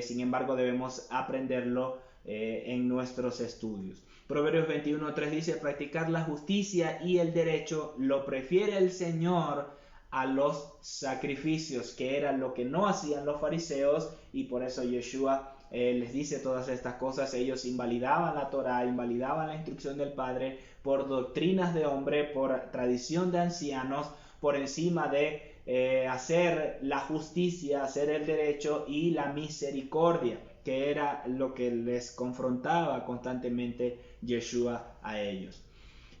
Sin embargo, debemos aprenderlo en nuestros estudios. Proverbios 21:3 dice: practicar la justicia y el derecho lo prefiere el Señor a los sacrificios, que era lo que no hacían los fariseos, y por eso Yeshua les dice todas estas cosas. Ellos invalidaban la Torá, invalidaban la instrucción del Padre por doctrinas de hombre, por tradición de ancianos, por encima de hacer la justicia, hacer el derecho y la misericordia. que era lo que les confrontaba constantemente Yeshua a ellos.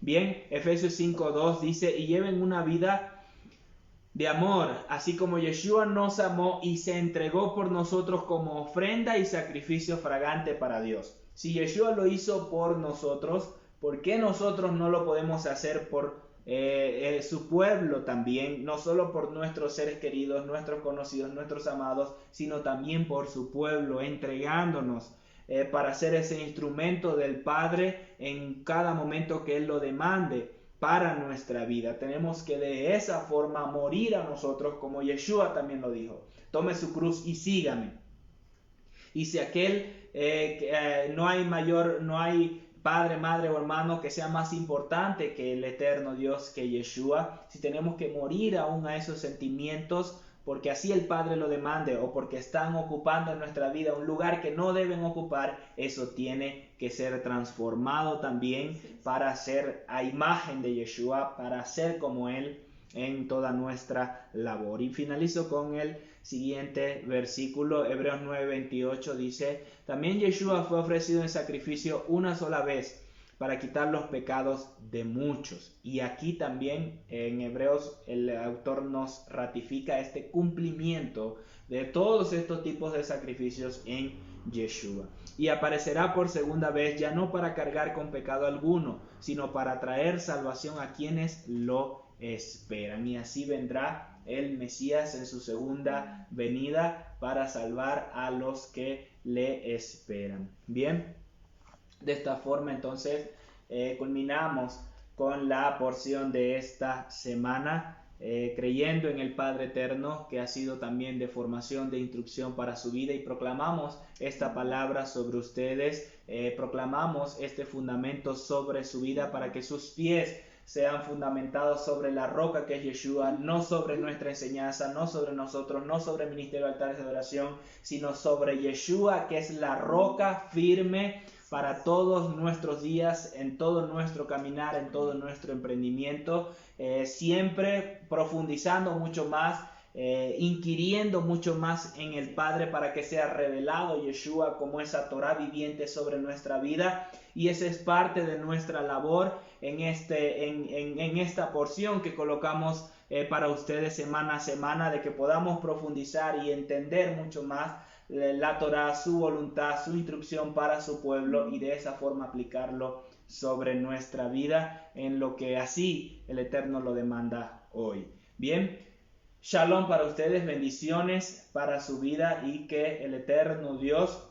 Bien, Efesios 5:2 dice, y lleven una vida de amor, así como Yeshua nos amó y se entregó por nosotros como ofrenda y sacrificio fragante para Dios. Si Yeshua lo hizo por nosotros, ¿por qué nosotros no lo podemos hacer por su pueblo también? No solo por nuestros seres queridos, nuestros conocidos, nuestros amados, sino también por su pueblo, entregándonos para ser ese instrumento del Padre en cada momento que Él lo demande para nuestra vida. Tenemos que de esa forma morir a nosotros, como Yeshua también lo dijo. Tome su cruz y sígame. Y si no hay padre, madre o hermano que sea más importante que el eterno Dios, que Yeshua, si tenemos que morir aún a esos sentimientos, porque así el Padre lo demande o porque están ocupando en nuestra vida un lugar que no deben ocupar, eso tiene que ser transformado también para ser a imagen de Yeshua, para ser como Él en toda nuestra labor. Y finalizo con el siguiente versículo, Hebreos 9:28 dice, también Yeshua fue ofrecido en sacrificio una sola vez para quitar los pecados de muchos. Y aquí también en Hebreos el autor nos ratifica este cumplimiento de todos estos tipos de sacrificios en Yeshua. Y aparecerá por segunda vez, ya no para cargar con pecado alguno, sino para traer salvación a quienes lo esperan. Y así vendrá el Mesías en su segunda venida para salvar a los que le esperan. Bien. De esta forma entonces culminamos con la porción de esta semana, creyendo en el Padre Eterno, que ha sido también de formación, de instrucción para su vida, y proclamamos esta palabra sobre ustedes, proclamamos este fundamento sobre su vida para que sus pies sean fundamentados sobre la roca que es Yeshua, no sobre nuestra enseñanza, no sobre nosotros, no sobre el ministerio de altares de adoración, sino sobre Yeshua, que es la roca firme para todos nuestros días, en todo nuestro caminar, en todo nuestro emprendimiento, siempre profundizando mucho más, inquiriendo mucho más en el Padre para que sea revelado Yeshua como esa Torah viviente sobre nuestra vida. Y esa es parte de nuestra labor en esta porción que colocamos para ustedes semana a semana, de que podamos profundizar y entender mucho más la Torah, su voluntad, su instrucción para su pueblo, y de esa forma aplicarlo sobre nuestra vida en lo que así el Eterno lo demanda hoy. Bien, shalom para ustedes, bendiciones para su vida, y que el Eterno Dios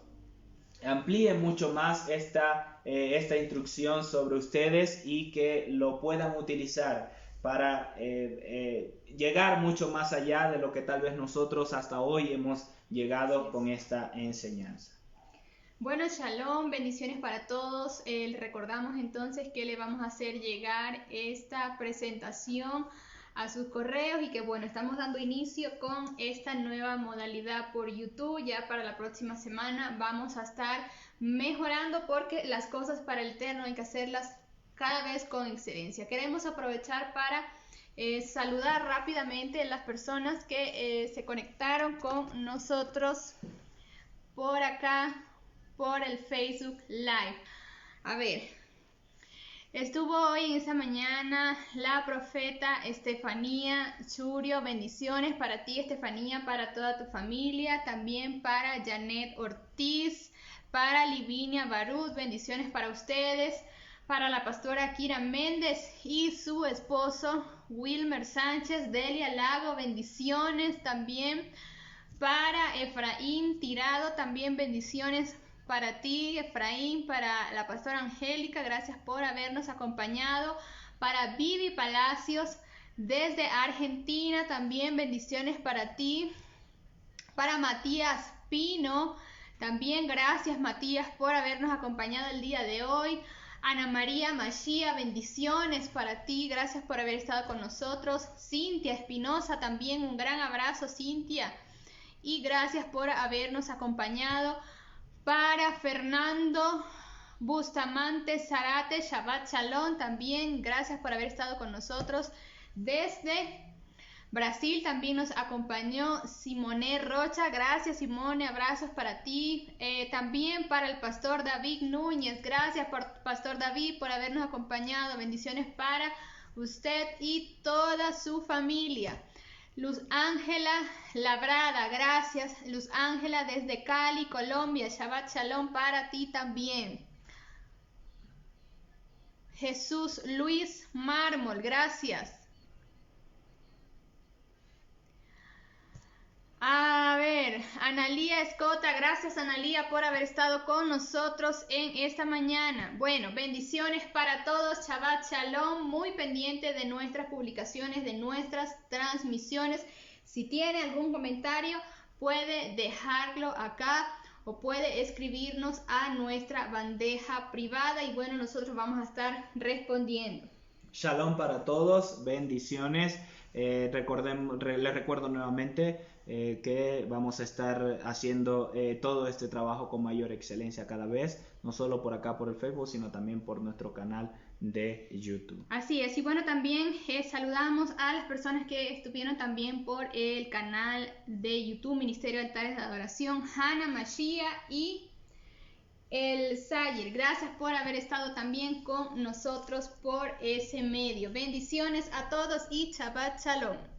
amplíe mucho más esta instrucción sobre ustedes y que lo puedan utilizar para llegar mucho más allá de lo que tal vez nosotros hasta hoy hemos llegado con esta enseñanza. Bueno, shalom, bendiciones para todos. Recordamos entonces que le vamos a hacer llegar esta presentación a sus correos, y que bueno, estamos dando inicio con esta nueva modalidad por YouTube. Ya para la próxima semana vamos a estar mejorando, porque las cosas para el Eterno hay que hacerlas cada vez con excelencia. Queremos aprovechar para saludar rápidamente a las personas que se conectaron con nosotros por acá, por el Facebook Live. A ver, estuvo hoy en esta mañana la profeta Estefanía Churio. Bendiciones para ti, Estefanía, para toda tu familia, también para Janet Ortiz, para Livinia Barut, bendiciones para ustedes, para la pastora Kira Méndez y su esposo Wilmer Sánchez, Delia Lago, bendiciones también para Efraín Tirado, también bendiciones para ti, Efraín, para la pastora Angélica, gracias por habernos acompañado, para Vivi Palacios desde Argentina, también bendiciones para ti, para Matías Pino, también gracias Matías por habernos acompañado el día de hoy. Ana María Machía, bendiciones para ti, gracias por haber estado con nosotros. Cintia Espinosa, también un gran abrazo, Cintia, y gracias por habernos acompañado. Para Fernando Bustamante Zarate, Shabbat Shalom, también gracias por haber estado con nosotros desde Brasil también nos acompañó Simone Rocha. Gracias, Simone, abrazos para ti. También para el pastor David Núñez. Gracias, pastor David, por habernos acompañado. Bendiciones para usted y toda su familia. Luz Ángela Labrada, gracias Luz Ángela desde Cali, Colombia. Shabbat Shalom para ti también. Jesús Luis Mármol, gracias. A ver, Analía Escota, gracias Analía por haber estado con nosotros en esta mañana. Bueno, bendiciones para todos, Shabbat Shalom, muy pendiente de nuestras publicaciones, de nuestras transmisiones. Si tiene algún comentario, puede dejarlo acá o puede escribirnos a nuestra bandeja privada y bueno, nosotros vamos a estar respondiendo. Shalom para todos, bendiciones. Les recuerdo nuevamente que vamos a estar haciendo todo este trabajo con mayor excelencia cada vez, no solo por acá por el Facebook, sino también por nuestro canal de YouTube. Así es, y bueno, también saludamos a las personas que estuvieron también por el canal de YouTube Ministerio de Altares de Adoración, Hannah Mashia y el Sayer. Gracias por haber estado también con nosotros por ese medio. Bendiciones a todos y Shabbat Shalom.